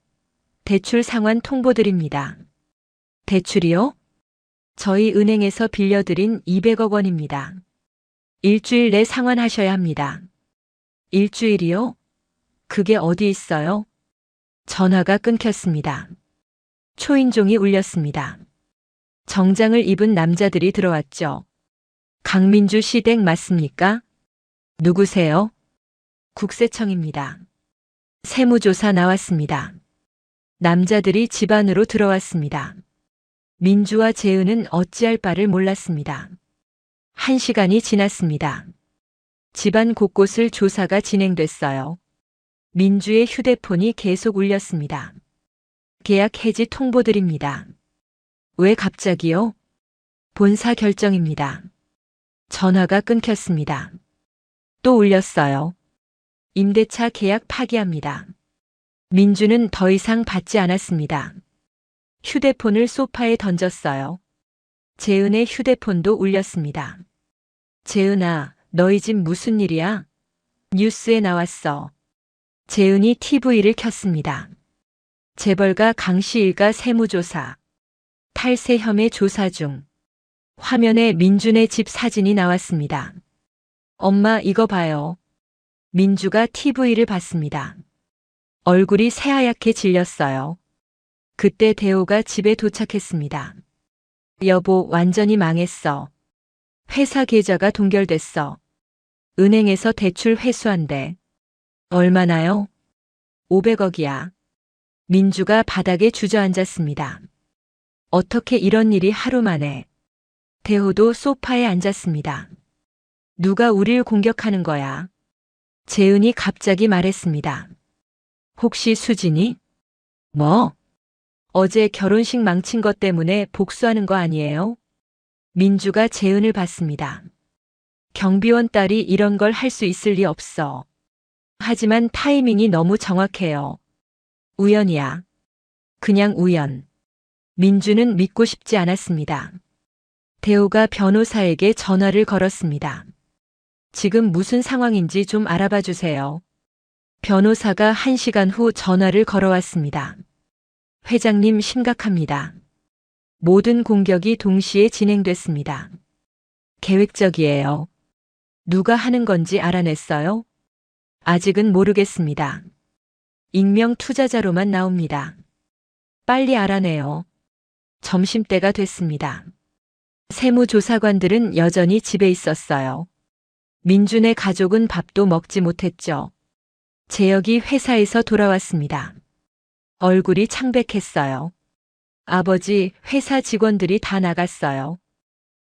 대출 상환 통보드립니다. 대출이요? 저희 은행에서 빌려드린 200억 원입니다. 일주일 내 상환하셔야 합니다. 일주일이요? 그게 어디 있어요? 전화가 끊겼습니다. 초인종이 울렸습니다. 정장을 입은 남자들이 들어왔죠. 강민주 씨 댁 맞습니까? 누구세요? 국세청입니다. 세무조사 나왔습니다. 남자들이 집 안으로 들어왔습니다. 민주와 재은은 어찌할 바를 몰랐습니다. 1시간이 지났습니다. 집안 곳곳을 조사가 진행됐어요. 민주의 휴대폰이 계속 울렸습니다. 계약 해지 통보드립니다. 왜 갑자기요? 본사 결정입니다. 전화가 끊겼습니다. 또 울렸어요. 임대차 계약 파기합니다. 민주는 더 이상 받지 않았습니다. 휴대폰을 소파에 던졌어요. 재은의 휴대폰도 울렸습니다. 재은아, 너희 집 무슨 일이야? 뉴스에 나왔어. 재은이 TV를 켰습니다. 재벌가 강씨 일가 세무조사. 탈세 혐의 조사 중. 화면에 민준의 집 사진이 나왔습니다. 엄마, 이거 봐요. 민주가 TV를 봤습니다. 얼굴이 새하얗게 질렸어요. 그때 대호가 집에 도착했습니다. 여보, 완전히 망했어. 회사 계좌가 동결됐어. 은행에서 대출 회수한대. 얼마나요? 500억이야. 민주가 바닥에 주저앉았습니다. 어떻게 이런 일이 하루 만에. 대호도 소파에 앉았습니다. 누가 우릴 공격하는 거야? 재은이 갑자기 말했습니다. 혹시 수진이? 뭐? 어제 결혼식 망친 것 때문에 복수하는 거 아니에요? 민주가 재은을 봤습니다. 경비원 딸이 이런 걸 할 수 있을 리 없어. 하지만 타이밍이 너무 정확해요. 우연이야. 그냥 우연. 민주는 믿고 싶지 않았습니다. 대호가 변호사에게 전화를 걸었습니다. 지금 무슨 상황인지 좀 알아봐 주세요. 변호사가 1시간 후 전화를 걸어왔습니다. 회장님, 심각합니다. 모든 공격이 동시에 진행됐습니다. 계획적이에요. 누가 하는 건지 알아냈어요? 아직은 모르겠습니다. 익명 투자자로만 나옵니다. 빨리 알아내요. 점심때가 됐습니다. 세무조사관들은 여전히 집에 있었어요. 민준의 가족은 밥도 먹지 못했죠. 재혁이 회사에서 돌아왔습니다. 얼굴이 창백했어요. 아버지, 회사 직원들이 다 나갔어요.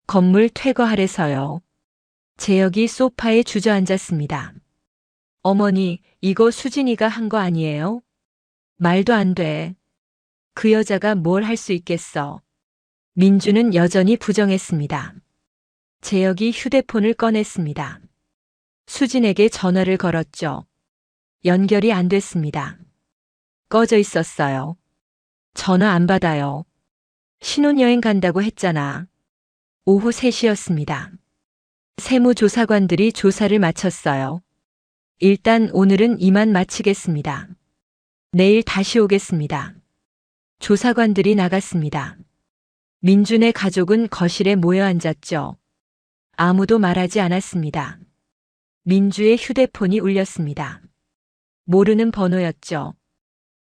건물 퇴거하래서요. 재혁이 소파에 주저앉았습니다. 어머니, 이거 수진이가 한 거 아니에요? 말도 안 돼. 그 여자가 뭘 할 수 있겠어. 민주는 여전히 부정했습니다. 재혁이 휴대폰을 꺼냈습니다. 수진에게 전화를 걸었죠. 연결이 안 됐습니다. 꺼져 있었어요. 전화 안 받아요. 신혼여행 간다고 했잖아. 오후 3시였습니다. 세무조사관들이 조사를 마쳤어요. 일단 오늘은 이만 마치겠습니다. 내일 다시 오겠습니다. 조사관들이 나갔습니다. 민준의 가족은 거실에 모여 앉았죠. 아무도 말하지 않았습니다. 민주의 휴대폰이 울렸습니다. 모르는 번호였죠.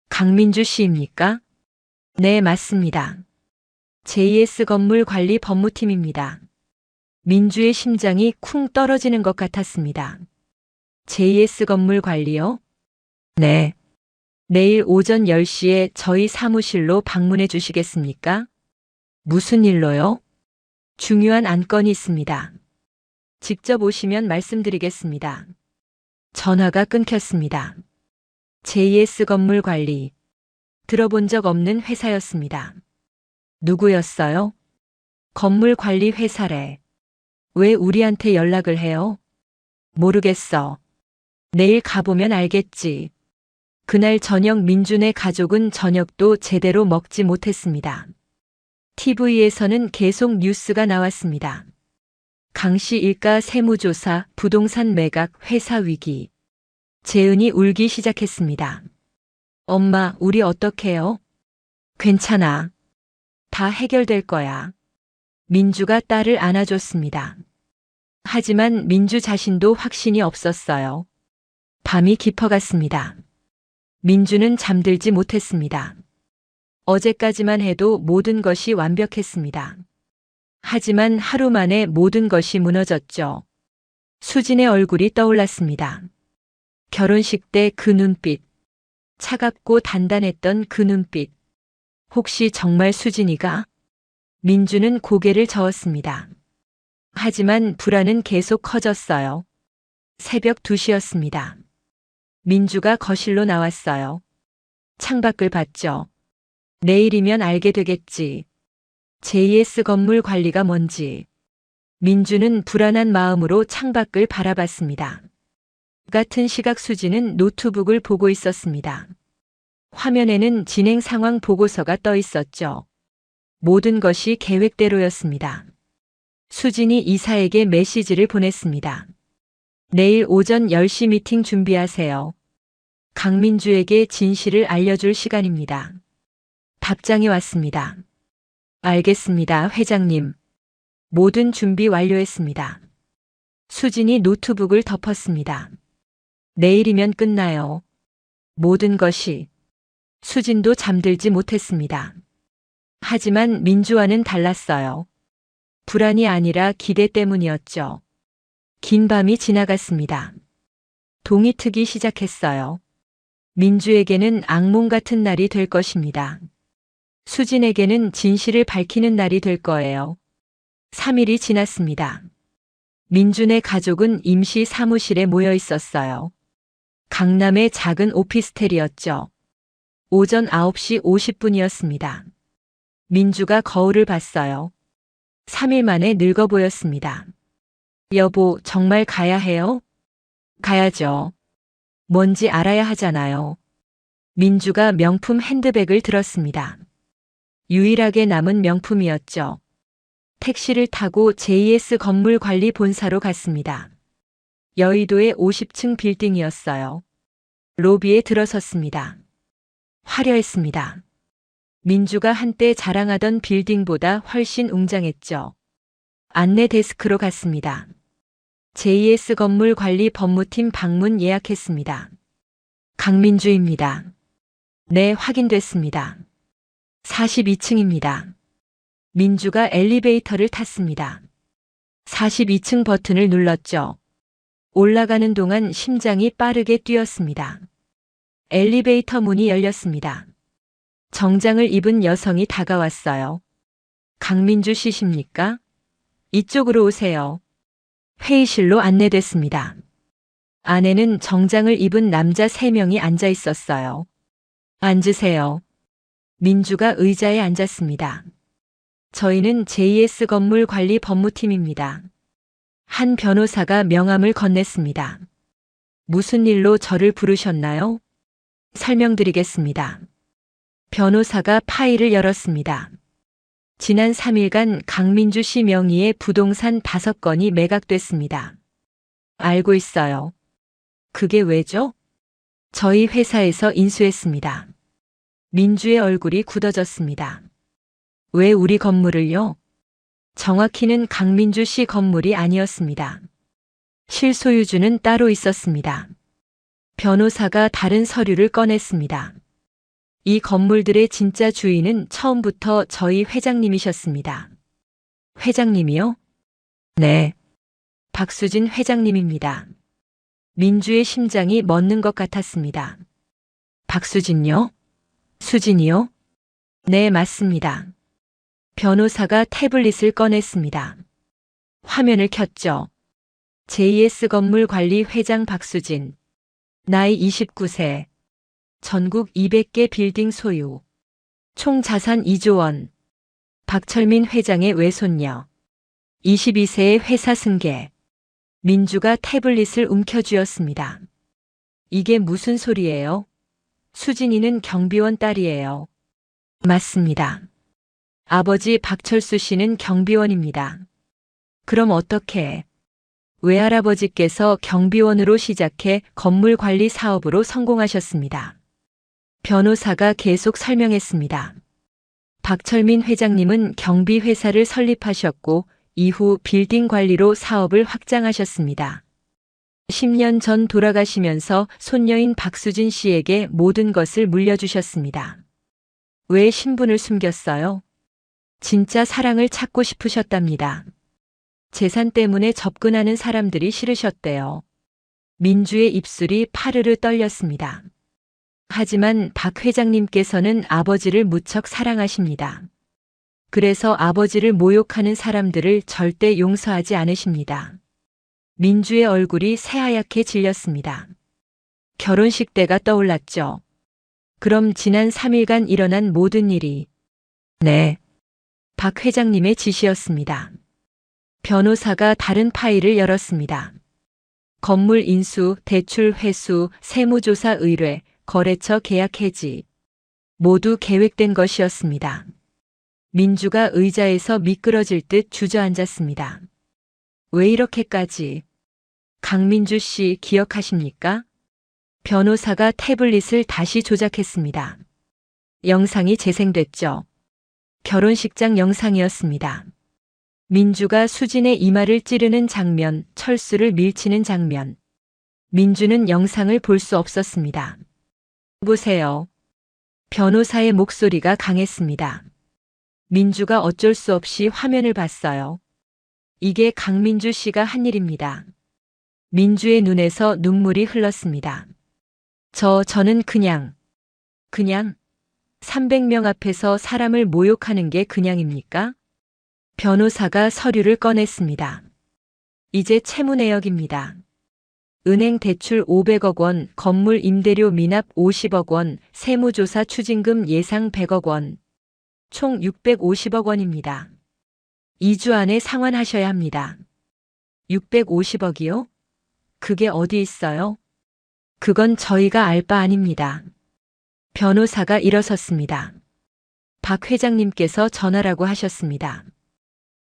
강민주 씨입니까? 네, 맞습니다. JS 건물 관리 법무팀입니다. 민주의 심장이 쿵 떨어지는 것 같았습니다. JS 건물 관리요? 네. 내일 오전 10시에 저희 사무실로 방문해 주시겠습니까? 무슨 일로요? 중요한 안건이 있습니다. 직접 오시면 말씀드리겠습니다. 전화가 끊겼습니다. JS 건물 관리. 들어본 적 없는 회사였습니다. 누구였어요? 건물 관리 회사래. 왜 우리한테 연락을 해요? 모르겠어. 내일 가보면 알겠지. 그날 저녁 민준의 가족은 저녁도 제대로 먹지 못했습니다. TV에서는 계속 뉴스가 나왔습니다. 강씨 일가 세무조사, 부동산 매각, 회사 위기. 재은이 울기 시작했습니다. 엄마, 우리 어떡해요? 괜찮아. 다 해결될 거야. 민주가 딸을 안아줬습니다. 하지만 민주 자신도 확신이 없었어요. 밤이 깊어갔습니다. 민주는 잠들지 못했습니다. 어제까지만 해도 모든 것이 완벽했습니다. 하지만 하루 만에 모든 것이 무너졌죠. 수진의 얼굴이 떠올랐습니다. 결혼식 때 그 눈빛. 차갑고 단단했던 그 눈빛. 혹시 정말 수진이가? 민주는 고개를 저었습니다. 하지만 불안은 계속 커졌어요. 새벽 2시였습니다. 민주가 거실로 나왔어요. 창밖을 봤죠. 내일이면 알게 되겠지. JS 건물 관리가 뭔지. 민주는 불안한 마음으로 창밖을 바라봤습니다. 같은 시각 수지는 노트북을 보고 있었습니다. 화면에는 진행 상황 보고서가 떠 있었죠. 모든 것이 계획대로였습니다. 수진이 이사에게 메시지를 보냈습니다. 내일 오전 10시 미팅 준비하세요. 강민주에게 진실을 알려줄 시간입니다. 답장이 왔습니다. 알겠습니다, 회장님. 모든 준비 완료했습니다. 수진이 노트북을 덮었습니다. 내일이면 끝나요. 모든 것이. 수진도 잠들지 못했습니다. 하지만 민주와는 달랐어요. 불안이 아니라 기대 때문이었죠. 긴 밤이 지나갔습니다. 동이 트기 시작했어요. 민주에게는 악몽 같은 날이 될 것입니다. 수진에게는 진실을 밝히는 날이 될 거예요. 3일이 지났습니다. 민준의 가족은 임시 사무실에 모여 있었어요. 강남의 작은 오피스텔이었죠. 오전 9시 50분이었습니다. 민주가 거울을 봤어요. 3일 만에 늙어 보였습니다. 여보, 정말 가야 해요? 가야죠. 뭔지 알아야 하잖아요. 민주가 명품 핸드백을 들었습니다. 유일하게 남은 명품이었죠. 택시를 타고 JS 건물 관리 본사로 갔습니다. 여의도의 50층 빌딩이었어요. 로비에 들어섰습니다. 화려했습니다. 민주가 한때 자랑하던 빌딩보다 훨씬 웅장했죠. 안내 데스크로 갔습니다. JS 건물 관리 법무팀 방문 예약했습니다. 강민주입니다. 네, 확인됐습니다. 42층입니다. 민주가 엘리베이터를 탔습니다. 42층 버튼을 눌렀죠. 올라가는 동안 심장이 빠르게 뛰었습니다. 엘리베이터 문이 열렸습니다. 정장을 입은 여성이 다가왔어요. 강민주 씨십니까? 이쪽으로 오세요. 회의실로 안내됐습니다. 안에는 정장을 입은 남자 3명이 앉아 있었어요. 앉으세요. 민주가 의자에 앉았습니다. 저희는 JS 건물 관리 법무팀입니다. 한 변호사가 명함을 건넸습니다. 무슨 일로 저를 부르셨나요? 설명드리겠습니다. 변호사가 파일을 열었습니다. 지난 3일간 강민주 씨 명의의 부동산 5건이 매각됐습니다. 알고 있어요. 그게 왜죠? 저희 회사에서 인수했습니다. 민주의 얼굴이 굳어졌습니다. 왜 우리 건물을요? 정확히는 강민주 씨 건물이 아니었습니다. 실소유주는 따로 있었습니다. 변호사가 다른 서류를 꺼냈습니다. 이 건물들의 진짜 주인은 처음부터 저희 회장님이셨습니다. 회장님이요? 네. 박수진 회장님입니다. 민주의 심장이 멎는 것 같았습니다. 박수진요? 수진이요? 네, 맞습니다. 변호사가 태블릿을 꺼냈습니다. 화면을 켰죠. JS 건물 관리 회장 박수진. 나이 29세. 전국 200개 빌딩 소유. 총 자산 2조 원. 박철민 회장의 외손녀. 22세의 회사 승계. 민주가 태블릿을 움켜쥐었습니다. 이게 무슨 소리예요? 수진이는 경비원 딸이에요. 맞습니다. 아버지 박철수 씨는 경비원입니다. 그럼 어떻게? 외할아버지께서 경비원으로 시작해 건물 관리 사업으로 성공하셨습니다. 변호사가 계속 설명했습니다. 박철민 회장님은 경비회사를 설립하셨고 이후 빌딩 관리로 사업을 확장하셨습니다. 10년 전 돌아가시면서 손녀인 박수진 씨에게 모든 것을 물려주셨습니다. 왜 신분을 숨겼어요? 진짜 사랑을 찾고 싶으셨답니다. 재산 때문에 접근하는 사람들이 싫으셨대요. 민주의 입술이 파르르 떨렸습니다. 하지만 박 회장님께서는 아버지를 무척 사랑하십니다. 그래서 아버지를 모욕하는 사람들을 절대 용서하지 않으십니다. 민주의 얼굴이 새하얗게 질렸습니다. 결혼식 때가 떠올랐죠. 그럼 지난 3일간 일어난 모든 일이 네. 박 회장님의 지시였습니다. 변호사가 다른 파일을 열었습니다. 건물 인수, 대출 회수, 세무조사 의뢰, 거래처 계약 해지. 모두 계획된 것이었습니다. 민주가 의자에서 미끄러질 듯 주저앉았습니다. 왜 이렇게까지? 강민주 씨 기억하십니까? 변호사가 태블릿을 다시 조작했습니다. 영상이 재생됐죠. 결혼식장 영상이었습니다. 민주가 수진의 이마를 찌르는 장면, 철수를 밀치는 장면. 민주는 영상을 볼 수 없었습니다. 보세요. 변호사의 목소리가 강했습니다. 민주가 어쩔 수 없이 화면을 봤어요. 이게 강민주 씨가 한 일입니다. 민주의 눈에서 눈물이 흘렀습니다. 저는 그냥 300명 앞에서 사람을 모욕하는 게 그냥입니까? 변호사가 서류를 꺼냈습니다. 이제 채무 내역입니다. 은행 대출 500억 원, 건물 임대료 미납 50억 원, 세무조사 추징금 예상 100억 원. 총 650억 원입니다. 2주 안에 상환하셔야 합니다. 650억이요? 그게 어디 있어요? 그건 저희가 알 바 아닙니다. 변호사가 일어섰습니다. 박 회장님께서 전화라고 하셨습니다.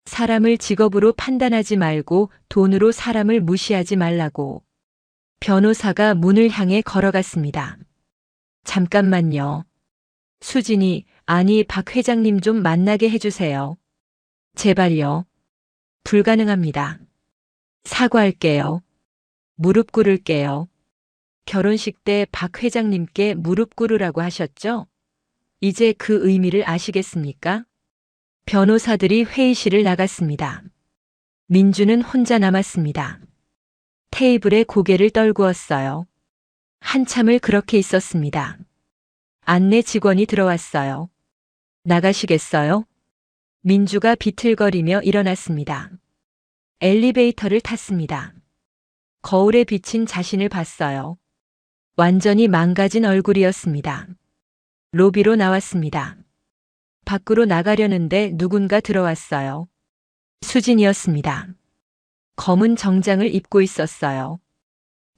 사람을 직업으로 판단하지 말고 돈으로 사람을 무시하지 말라고. 변호사가 문을 향해 걸어갔습니다. 잠깐만요. 수진이, 아니 박 회장님 좀 만나게 해주세요. 제발요. 불가능합니다. 사과할게요. 무릎 꿇을게요. 결혼식 때 박 회장님께 무릎 꿇으라고 하셨죠? 이제 그 의미를 아시겠습니까? 변호사들이 회의실을 나갔습니다. 민주는 혼자 남았습니다. 테이블에 고개를 떨구었어요. 한참을 그렇게 있었습니다. 안내 직원이 들어왔어요. 나가시겠어요? 민주가 비틀거리며 일어났습니다. 엘리베이터를 탔습니다. 거울에 비친 자신을 봤어요. 완전히 망가진 얼굴이었습니다. 로비로 나왔습니다. 밖으로 나가려는데 누군가 들어왔어요. 수진이었습니다. 검은 정장을 입고 있었어요.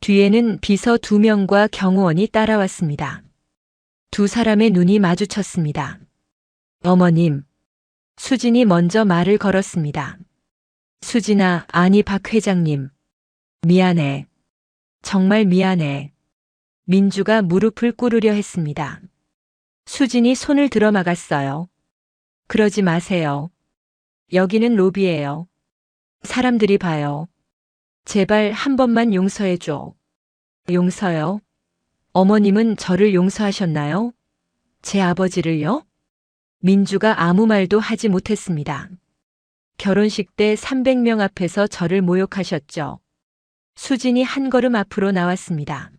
뒤에는 비서 2명과 경호원이 따라왔습니다. 두 사람의 눈이 마주쳤습니다. 어머님. 수진이 먼저 말을 걸었습니다. 수진아, 아니 박 회장님. 미안해. 정말 미안해. 민주가 무릎을 꿇으려 했습니다. 수진이 손을 들어 막았어요. 그러지 마세요. 여기는 로비예요. 사람들이 봐요. 제발 한 번만 용서해줘. 용서요? 어머님은 저를 용서하셨나요? 제 아버지를요? 민주가 아무 말도 하지 못했습니다. 결혼식 때 300명 앞에서 저를 모욕하셨죠. 수진이 한 걸음 앞으로 나왔습니다.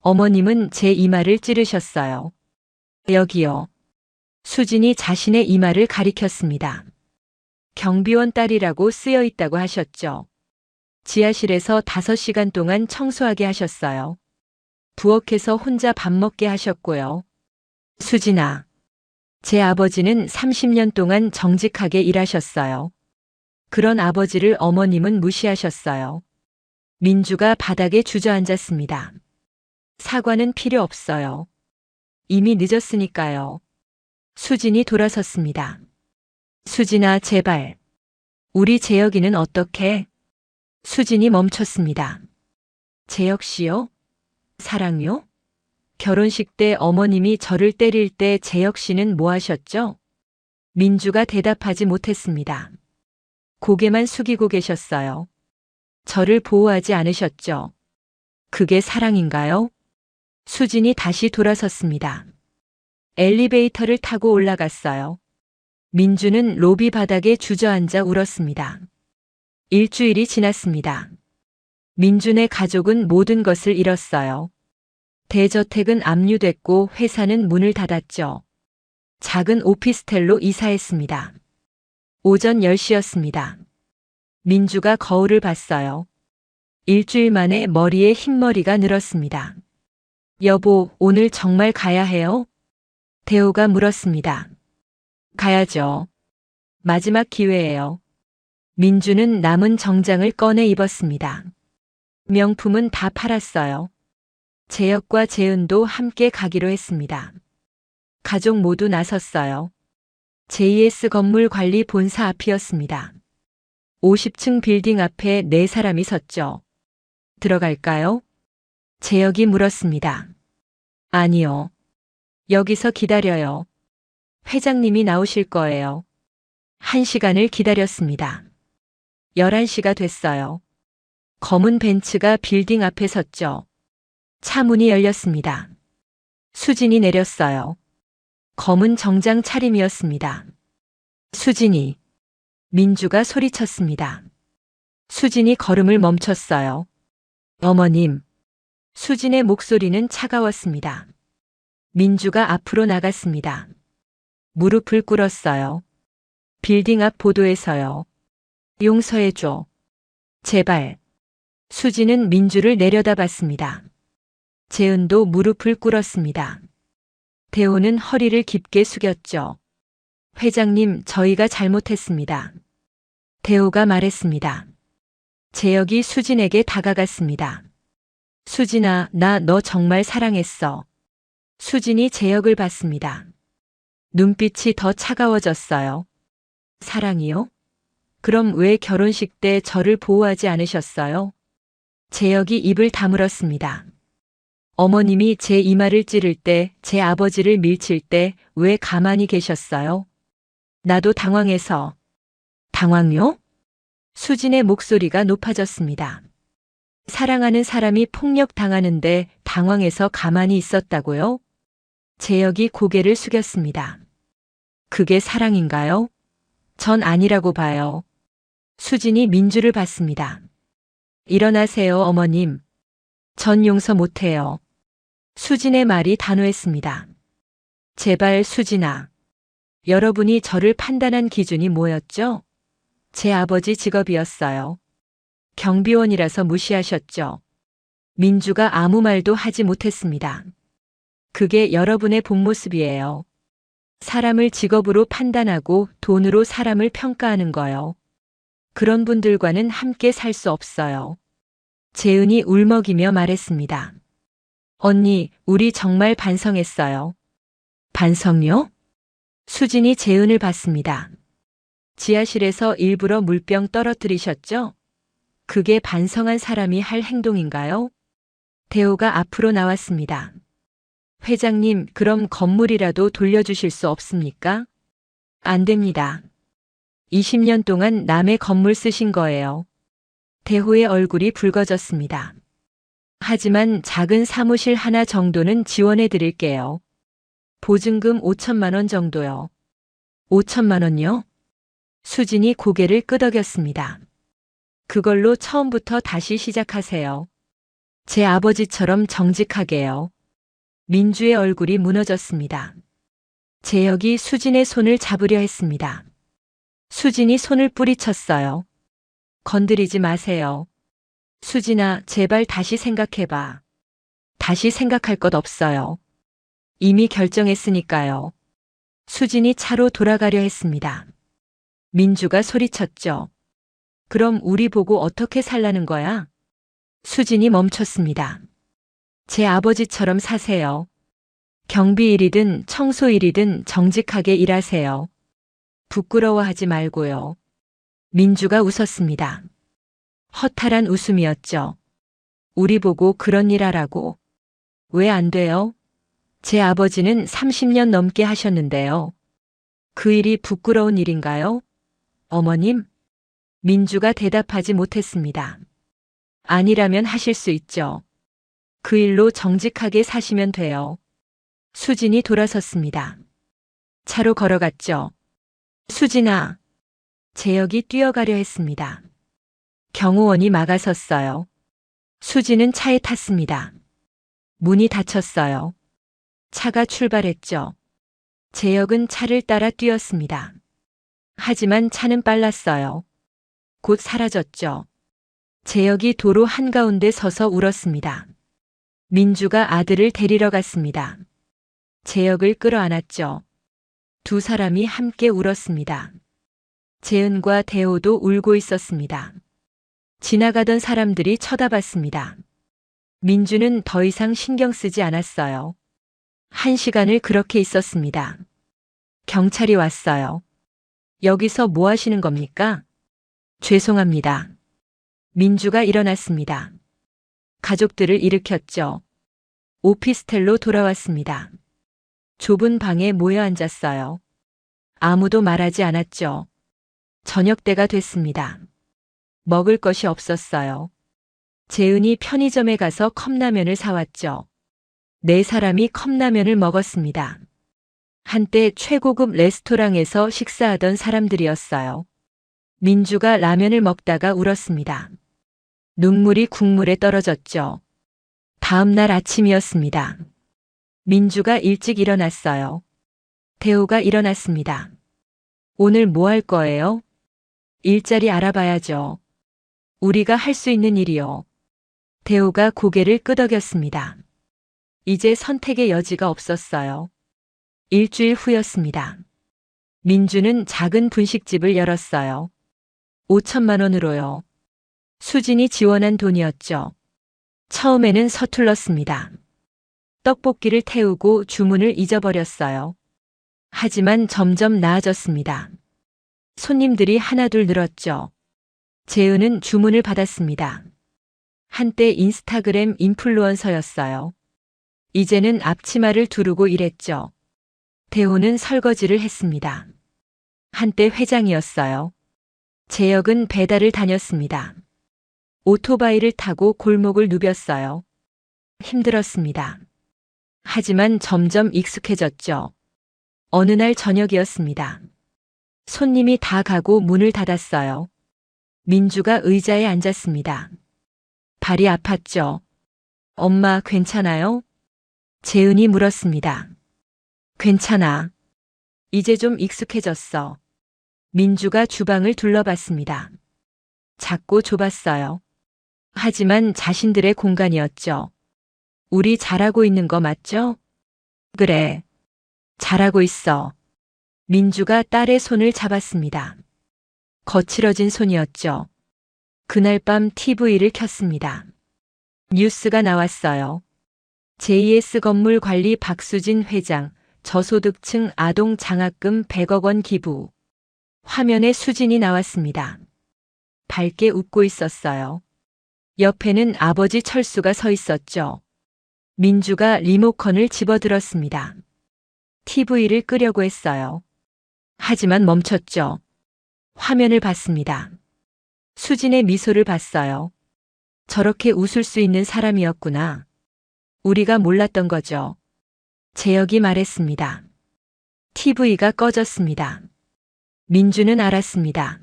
어머님은 제 이마를 찌르셨어요. 여기요. 수진이 자신의 이마를 가리켰습니다. 경비원 딸이라고 쓰여 있다고 하셨죠. 지하실에서 5시간 동안 청소하게 하셨어요. 부엌에서 혼자 밥 먹게 하셨고요. 수진아. 제 아버지는 30년 동안 정직하게 일하셨어요. 그런 아버지를 어머님은 무시하셨어요. 민주가 바닥에 주저앉았습니다. 사과는 필요 없어요. 이미 늦었으니까요. 수진이 돌아섰습니다. 수진아, 제발. 우리 재혁이는 어떻게? 수진이 멈췄습니다. 재혁 씨요? 사랑요? 결혼식 때 어머님이 저를 때릴 때 재혁 씨는 뭐 하셨죠? 민주가 대답하지 못했습니다. 고개만 숙이고 계셨어요. 저를 보호하지 않으셨죠? 그게 사랑인가요? 수진이 다시 돌아섰습니다. 엘리베이터를 타고 올라갔어요. 민주는 로비 바닥에 주저앉아 울었습니다. 일주일이 지났습니다. 민준의 가족은 모든 것을 잃었어요. 대저택은 압류됐고 회사는 문을 닫았죠. 작은 오피스텔로 이사했습니다. 오전 10시였습니다. 민주가 거울을 봤어요. 일주일 만에 머리에 흰머리가 늘었습니다. 여보, 오늘 정말 가야 해요? 대호가 물었습니다. 가야죠. 마지막 기회예요. 민주는 남은 정장을 꺼내 입었습니다. 명품은 다 팔았어요. 재혁과 재은도 함께 가기로 했습니다. 가족 모두 나섰어요. JS 건물 관리 본사 앞이었습니다. 50층 빌딩 앞에 4사람이 섰죠. 들어갈까요? 재혁이 물었습니다. 아니요. 여기서 기다려요. 회장님이 나오실 거예요. 1시간을 기다렸습니다. 11시가 됐어요. 검은 벤츠가 빌딩 앞에 섰죠. 차 문이 열렸습니다. 수진이 내렸어요. 검은 정장 차림이었습니다. 수진이. 민주가 소리쳤습니다. 수진이 걸음을 멈췄어요. 어머님. 수진의 목소리는 차가웠습니다. 민주가 앞으로 나갔습니다. 무릎을 꿇었어요. 빌딩 앞 보도에서요. 용서해줘. 제발. 수진은 민주를 내려다봤습니다. 재은도 무릎을 꿇었습니다. 대호는 허리를 깊게 숙였죠. 회장님, 저희가 잘못했습니다. 대호가 말했습니다. 재혁이 수진에게 다가갔습니다. 수진아, 나 너 정말 사랑했어. 수진이 재혁을 봤습니다. 눈빛이 더 차가워졌어요. 사랑이요? 그럼 왜 결혼식 때 저를 보호하지 않으셨어요? 재혁이 입을 다물었습니다. 어머님이 제 이마를 찌를 때, 제 아버지를 밀칠 때 왜 가만히 계셨어요? 나도 당황해서. 당황요? 수진의 목소리가 높아졌습니다. 사랑하는 사람이 폭력당하는데 당황해서 가만히 있었다고요? 재혁이 고개를 숙였습니다. 그게 사랑인가요? 전 아니라고 봐요. 수진이 민주를 봤습니다. 일어나세요, 어머님. 전 용서 못해요. 수진의 말이 단호했습니다. 제발 수진아. 여러분이 저를 판단한 기준이 뭐였죠? 제 아버지 직업이었어요. 경비원이라서 무시하셨죠. 민주가 아무 말도 하지 못했습니다. 그게 여러분의 본 모습이에요. 사람을 직업으로 판단하고 돈으로 사람을 평가하는 거요. 그런 분들과는 함께 살 수 없어요. 재은이 울먹이며 말했습니다. 언니, 우리 정말 반성했어요. 반성요? 수진이 재은을 봤습니다. 지하실에서 일부러 물병 떨어뜨리셨죠? 그게 반성한 사람이 할 행동인가요? 대호가 앞으로 나왔습니다. 회장님, 그럼 건물이라도 돌려주실 수 없습니까? 안 됩니다. 20년 동안 남의 건물 쓰신 거예요. 대호의 얼굴이 붉어졌습니다. 하지만 작은 사무실 하나 정도는 지원해 드릴게요. 보증금 5천만 원 정도요. 5천만 원요? 수진이 고개를 끄덕였습니다. 그걸로 처음부터 다시 시작하세요. 제 아버지처럼 정직하게요. 민주의 얼굴이 무너졌습니다. 재혁이 수진의 손을 잡으려 했습니다. 수진이 손을 뿌리쳤어요. 건드리지 마세요. 수진아, 제발 다시 생각해봐. 다시 생각할 것 없어요. 이미 결정했으니까요. 수진이 차로 돌아가려 했습니다. 민주가 소리쳤죠. 그럼 우리 보고 어떻게 살라는 거야? 수진이 멈췄습니다. 제 아버지처럼 사세요. 경비 일이든 청소 일이든 정직하게 일하세요. 부끄러워하지 말고요. 민주가 웃었습니다. 허탈한 웃음이었죠. 우리 보고 그런 일 하라고. 왜 안 돼요? 제 아버지는 30년 넘게 하셨는데요. 그 일이 부끄러운 일인가요? 어머님? 민주가 대답하지 못했습니다. 아니라면 하실 수 있죠. 그 일로 정직하게 사시면 돼요. 수진이 돌아섰습니다. 차로 걸어갔죠. 수진아. 재혁이 뛰어가려 했습니다. 경호원이 막아섰어요. 수진은 차에 탔습니다. 문이 닫혔어요. 차가 출발했죠. 재혁은 차를 따라 뛰었습니다. 하지만 차는 빨랐어요. 곧 사라졌죠. 재혁이 도로 한가운데 서서 울었습니다. 민주가 아들을 데리러 갔습니다. 재혁을 끌어안았죠. 두 사람이 함께 울었습니다. 재은과 대호도 울고 있었습니다. 지나가던 사람들이 쳐다봤습니다. 민주는 더 이상 신경 쓰지 않았어요. 1시간을 그렇게 있었습니다. 경찰이 왔어요. 여기서 뭐 하시는 겁니까? 죄송합니다. 민주가 일어났습니다. 가족들을 일으켰죠. 오피스텔로 돌아왔습니다. 좁은 방에 모여 앉았어요. 아무도 말하지 않았죠. 저녁 때가 됐습니다. 먹을 것이 없었어요. 재은이 편의점에 가서 컵라면을 사왔죠. 네 사람이 컵라면을 먹었습니다. 한때 최고급 레스토랑에서 식사하던 사람들이었어요. 민주가 라면을 먹다가 울었습니다. 눈물이 국물에 떨어졌죠. 다음 날 아침이었습니다. 민주가 일찍 일어났어요. 대호가 일어났습니다. 오늘 뭐 할 거예요? 일자리 알아봐야죠. 우리가 할 수 있는 일이요. 대호가 고개를 끄덕였습니다. 이제 선택의 여지가 없었어요. 일주일 후였습니다. 민주는 작은 분식집을 열었어요. 5천만 원으로요. 수진이 지원한 돈이었죠. 처음에는 서툴렀습니다. 떡볶이를 태우고 주문을 잊어버렸어요. 하지만 점점 나아졌습니다. 손님들이 하나둘 늘었죠. 재은은 주문을 받았습니다. 한때 인스타그램 인플루언서였어요. 이제는 앞치마를 두르고 일했죠. 대호는 설거지를 했습니다. 한때 회장이었어요. 재혁은 배달을 다녔습니다. 오토바이를 타고 골목을 누볐어요. 힘들었습니다. 하지만 점점 익숙해졌죠. 어느 날 저녁이었습니다. 손님이 다 가고 문을 닫았어요. 민주가 의자에 앉았습니다. 발이 아팠죠. 엄마 괜찮아요? 재은이 물었습니다. 괜찮아. 이제 좀 익숙해졌어. 민주가 주방을 둘러봤습니다. 작고 좁았어요. 하지만 자신들의 공간이었죠. 우리 잘하고 있는 거 맞죠? 그래. 잘하고 있어. 민주가 딸의 손을 잡았습니다. 거칠어진 손이었죠. 그날 밤 TV를 켰습니다. 뉴스가 나왔어요. JS 건물 관리 박수진 회장, 저소득층 아동 장학금 100억 원 기부. 화면에 수진이 나왔습니다. 밝게 웃고 있었어요. 옆에는 아버지 철수가 서 있었죠. 민주가 리모컨을 집어들었습니다. TV를 끄려고 했어요. 하지만 멈췄죠. 화면을 봤습니다. 수진의 미소를 봤어요. 저렇게 웃을 수 있는 사람이었구나. 우리가 몰랐던 거죠. 재혁이 말했습니다. TV가 꺼졌습니다. 민주는 알았습니다.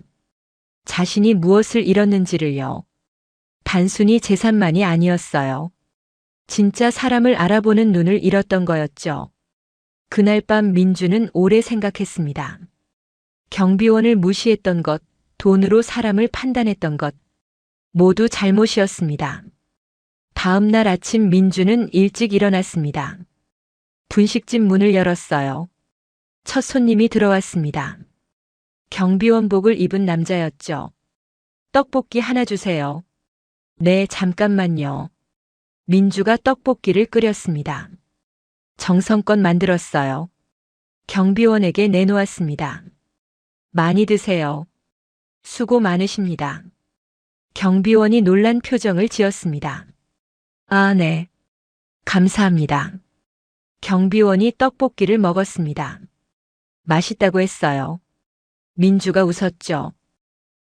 자신이 무엇을 잃었는지를요. 단순히 재산만이 아니었어요. 진짜 사람을 알아보는 눈을 잃었던 거였죠. 그날 밤 민주는 오래 생각했습니다. 경비원을 무시했던 것, 돈으로 사람을 판단했던 것, 모두 잘못이었습니다. 다음 날 아침 민주는 일찍 일어났습니다. 분식집 문을 열었어요. 첫 손님이 들어왔습니다. 경비원복을 입은 남자였죠. 떡볶이 하나 주세요. 네, 잠깐만요. 민주가 떡볶이를 끓였습니다. 정성껏 만들었어요. 경비원에게 내놓았습니다. 많이 드세요. 수고 많으십니다. 경비원이 놀란 표정을 지었습니다. 아, 네. 감사합니다. 경비원이 떡볶이를 먹었습니다. 맛있다고 했어요. 민주가 웃었죠.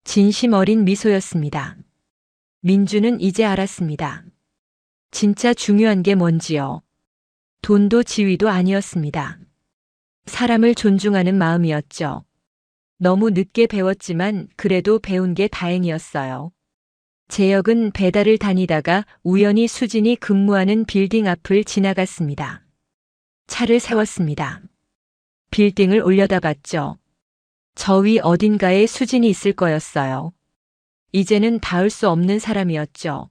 진심 어린 미소였습니다. 민주는 이제 알았습니다. 진짜 중요한 게 뭔지요. 돈도 지위도 아니었습니다. 사람을 존중하는 마음이었죠. 너무 늦게 배웠지만 그래도 배운 게 다행이었어요. 재혁은 배달을 다니다가 우연히 수진이 근무하는 빌딩 앞을 지나갔습니다. 차를 세웠습니다. 빌딩을 올려다봤죠. 저 위 어딘가에 수진이 있을 거였어요. 이제는 닿을 수 없는 사람이었죠.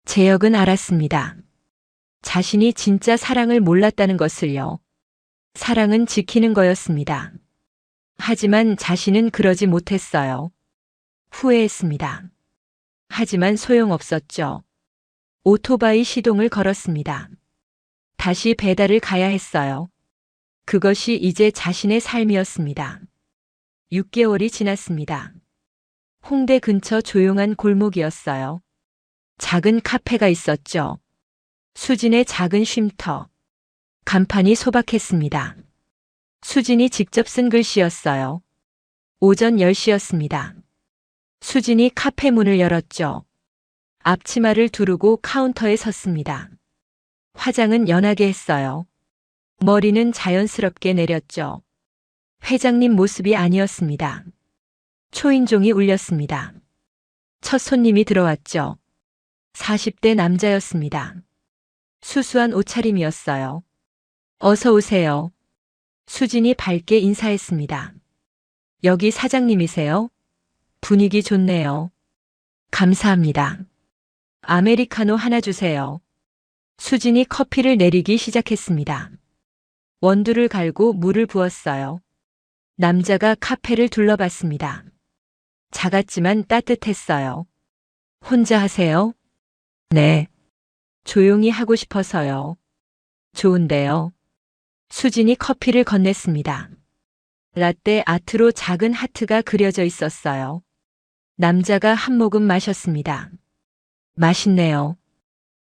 재혁은 알았습니다. 자신이 진짜 사랑을 몰랐다는 것을요. 사랑은 지키는 거였습니다. 하지만 자신은 그러지 못했어요. 후회했습니다. 하지만 소용없었죠. 오토바이 시동을 걸었습니다. 다시 배달을 가야 했어요. 그것이 이제 자신의 삶이었습니다. 6개월이 지났습니다. 홍대 근처 조용한 골목이었어요. 작은 카페가 있었죠. 수진의 작은 쉼터. 간판이 소박했습니다. 수진이 직접 쓴 글씨였어요. 오전 10시였습니다. 수진이 카페 문을 열었죠. 앞치마를 두르고 카운터에 섰습니다. 화장은 연하게 했어요. 머리는 자연스럽게 내렸죠. 회장님 모습이 아니었습니다. 초인종이 울렸습니다. 첫 손님이 들어왔죠. 40대 남자였습니다. 수수한 옷차림이었어요. 어서 오세요. 수진이 밝게 인사했습니다. 여기 사장님이세요? 분위기 좋네요. 감사합니다. 아메리카노 하나 주세요. 수진이 커피를 내리기 시작했습니다. 원두를 갈고 물을 부었어요. 남자가 카페를 둘러봤습니다. 작았지만 따뜻했어요. 혼자 하세요? 네. 조용히 하고 싶어서요. 좋은데요. 수진이 커피를 건넸습니다. 라떼 아트로 작은 하트가 그려져 있었어요. 남자가 한 모금 마셨습니다. 맛있네요.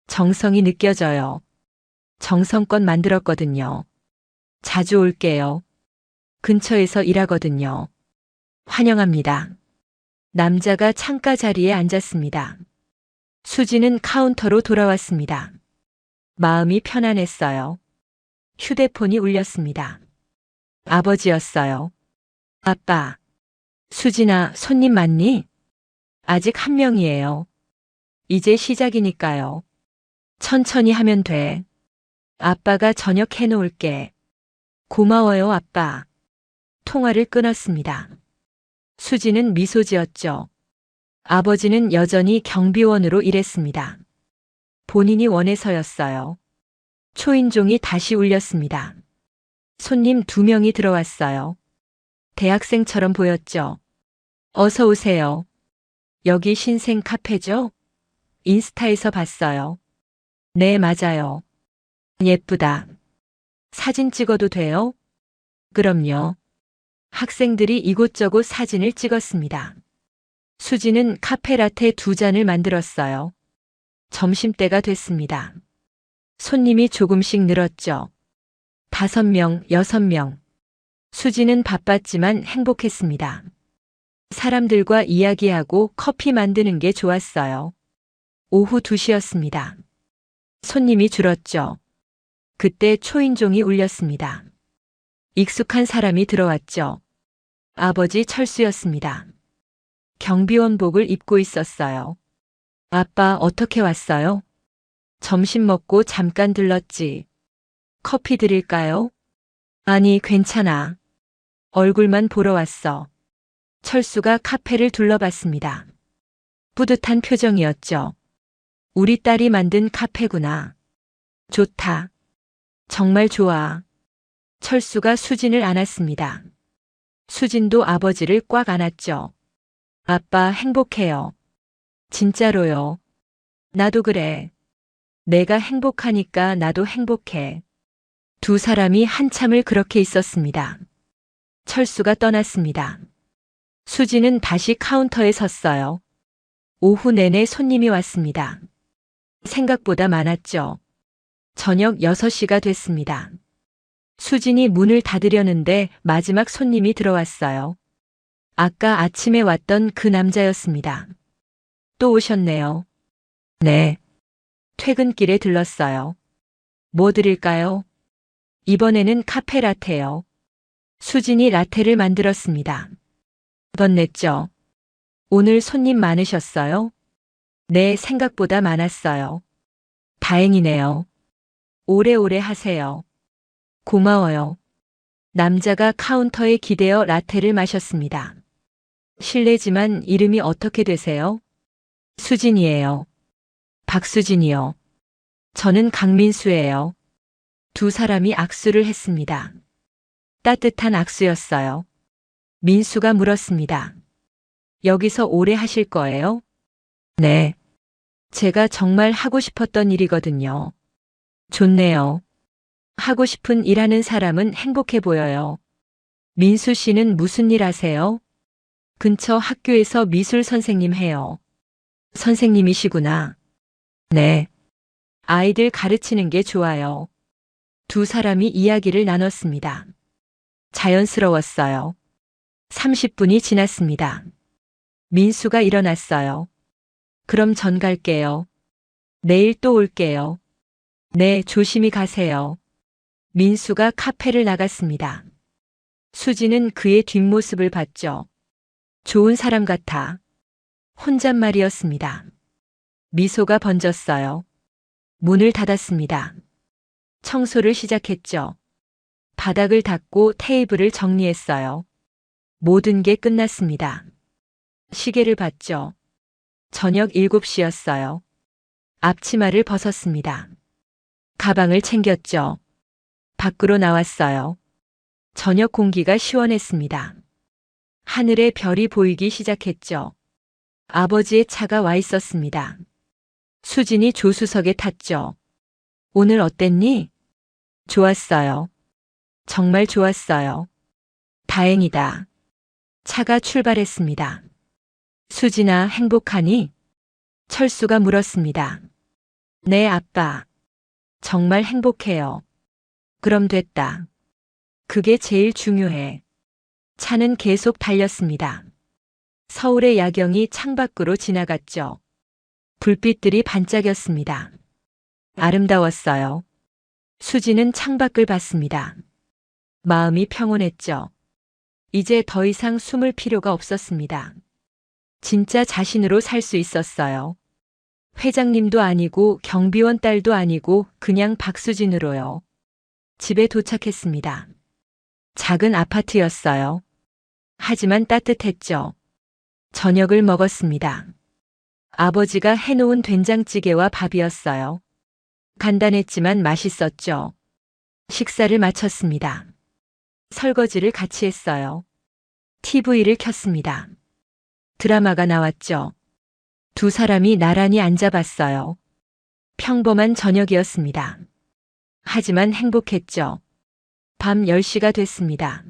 정성이 느껴져요. 정성껏 만들었거든요. 자주 올게요. 근처에서 일하거든요. 환영합니다. 남자가 창가 자리에 앉았습니다. 수지는 카운터로 돌아왔습니다. 마음이 편안했어요. 휴대폰이 울렸습니다. 아버지였어요. 아빠. 수진아, 손님 맞니? 아직 한 명이에요. 이제 시작이니까요. 천천히 하면 돼. 아빠가 저녁 해놓을게. 고마워요, 아빠. 통화를 끊었습니다. 수지는 미소 지었죠. 아버지는 여전히 경비원으로 일했습니다. 본인이 원해서였어요. 초인종이 다시 울렸습니다. 손님 2명이 들어왔어요. 대학생처럼 보였죠. 어서 오세요. 여기 신생 카페죠? 인스타에서 봤어요. 네, 맞아요. 예쁘다. 사진 찍어도 돼요? 그럼요. 학생들이 이곳저곳 사진을 찍었습니다. 수지는 카페라테 2잔을 만들었어요. 점심때가 됐습니다. 손님이 조금씩 늘었죠. 5명, 6명. 수지는 바빴지만 행복했습니다. 사람들과 이야기하고 커피 만드는 게 좋았어요. 오후 2시였습니다. 손님이 줄었죠. 그때 초인종이 울렸습니다. 익숙한 사람이 들어왔죠. 아버지 철수였습니다. 경비원복을 입고 있었어요. 아빠 어떻게 왔어요? 점심 먹고 잠깐 들렀지. 커피 드릴까요? 아니, 괜찮아. 얼굴만 보러 왔어. 철수가 카페를 둘러봤습니다. 뿌듯한 표정이었죠. 우리 딸이 만든 카페구나. 좋다. 정말 좋아. 철수가 수진을 안았습니다. 수진도 아버지를 꽉 안았죠. 아빠 행복해요. 진짜로요. 나도 그래. 내가 행복하니까 나도 행복해. 두 사람이 한참을 그렇게 있었습니다. 철수가 떠났습니다. 수지는 다시 카운터에 섰어요. 오후 내내 손님이 왔습니다. 생각보다 많았죠. 저녁 6시가 됐습니다. 수진이 문을 닫으려는데 마지막 손님이 들어왔어요. 아까 아침에 왔던 그 남자였습니다. 또 오셨네요. 네. 퇴근길에 들렀어요. 뭐 드릴까요? 이번에는 카페 라테요. 수진이 라테를 만들었습니다. 건넸죠. 오늘 손님 많으셨어요? 네, 생각보다 많았어요. 다행이네요. 오래오래 하세요. 고마워요. 남자가 카운터에 기대어 라테를 마셨습니다. 실례지만 이름이 어떻게 되세요? 수진이에요. 박수진이요. 저는 강민수예요. 두 사람이 악수를 했습니다. 따뜻한 악수였어요. 민수가 물었습니다. 여기서 오래 하실 거예요? 네. 제가 정말 하고 싶었던 일이거든요. 좋네요. 하고 싶은 일 하는 사람은 행복해 보여요. 민수 씨는 무슨 일 하세요? 근처 학교에서 미술 선생님 해요. 선생님이시구나. 네. 아이들 가르치는 게 좋아요. 두 사람이 이야기를 나눴습니다. 자연스러웠어요. 30분이 지났습니다. 민수가 일어났어요. 그럼 전 갈게요. 내일 또 올게요. 네, 조심히 가세요. 민수가 카페를 나갔습니다. 수지는 그의 뒷모습을 봤죠. 좋은 사람 같아. 혼잣말이었습니다. 미소가 번졌어요. 문을 닫았습니다. 청소를 시작했죠. 바닥을 닦고 테이블을 정리했어요. 모든 게 끝났습니다. 시계를 봤죠. 저녁 7시였어요. 앞치마를 벗었습니다. 가방을 챙겼죠. 밖으로 나왔어요. 저녁 공기가 시원했습니다. 하늘에 별이 보이기 시작했죠. 아버지의 차가 와 있었습니다. 수진이 조수석에 탔죠. 오늘 어땠니? 좋았어요. 정말 좋았어요. 다행이다. 차가 출발했습니다. 수진아, 행복하니? 철수가 물었습니다. 네, 아빠. 정말 행복해요. 그럼 됐다. 그게 제일 중요해. 차는 계속 달렸습니다. 서울의 야경이 창밖으로 지나갔죠. 불빛들이 반짝였습니다. 아름다웠어요. 수지는 창밖을 봤습니다. 마음이 평온했죠. 이제 더 이상 숨을 필요가 없었습니다. 진짜 자신으로 살 수 있었어요. 회장님도 아니고 경비원 딸도 아니고 그냥 박수진으로요. 집에 도착했습니다. 작은 아파트였어요. 하지만 따뜻했죠. 저녁을 먹었습니다. 아버지가 해놓은 된장찌개와 밥이었어요. 간단했지만 맛있었죠. 식사를 마쳤습니다. 설거지를 같이 했어요. TV를 켰습니다. 드라마가 나왔죠. 두 사람이 나란히 앉아봤어요. 평범한 저녁이었습니다. 하지만 행복했죠. 밤 10시가 됐습니다.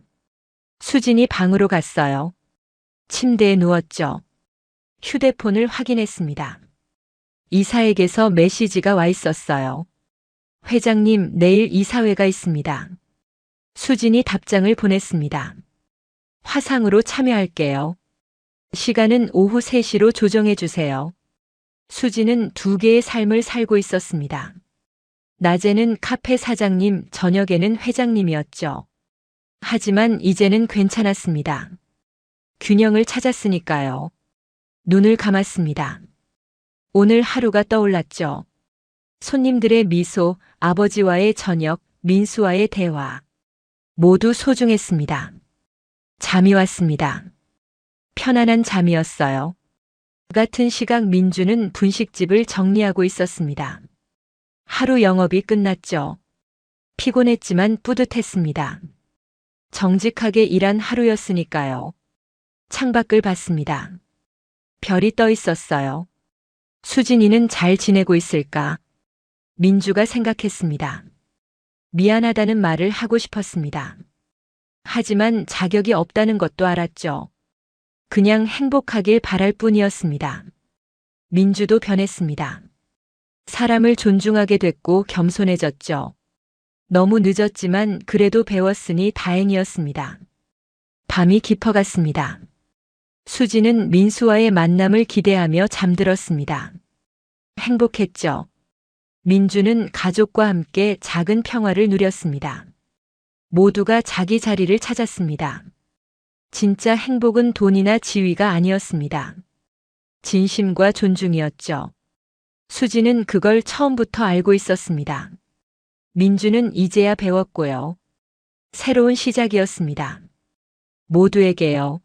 수진이 방으로 갔어요. 침대에 누웠죠. 휴대폰을 확인했습니다. 이사에게서 메시지가 와 있었어요. 회장님, 내일 이사회가 있습니다. 수진이 답장을 보냈습니다. 화상으로 참여할게요. 시간은 오후 3시로 조정해 주세요. 수진은 두 개의 삶을 살고 있었습니다. 낮에는 카페 사장님, 저녁에는 회장님이었죠. 하지만 이제는 괜찮았습니다. 균형을 찾았으니까요. 눈을 감았습니다. 오늘 하루가 떠올랐죠. 손님들의 미소, 아버지와의 저녁, 민수와의 대화. 모두 소중했습니다. 잠이 왔습니다. 편안한 잠이었어요. 같은 시각 민주는 분식집을 정리하고 있었습니다. 하루 영업이 끝났죠. 피곤했지만 뿌듯했습니다. 정직하게 일한 하루였으니까요. 창밖을 봤습니다. 별이 떠 있었어요. 수진이는 잘 지내고 있을까? 민주가 생각했습니다. 미안하다는 말을 하고 싶었습니다. 하지만 자격이 없다는 것도 알았죠. 그냥 행복하길 바랄 뿐이었습니다. 민주도 변했습니다. 사람을 존중하게 됐고 겸손해졌죠. 너무 늦었지만 그래도 배웠으니 다행이었습니다. 밤이 깊어갔습니다. 수지는 민수와의 만남을 기대하며 잠들었습니다. 행복했죠. 민주는 가족과 함께 작은 평화를 누렸습니다. 모두가 자기 자리를 찾았습니다. 진짜 행복은 돈이나 지위가 아니었습니다. 진심과 존중이었죠. 수지는 그걸 처음부터 알고 있었습니다. 민주는 이제야 배웠고요. 새로운 시작이었습니다. 모두에게요.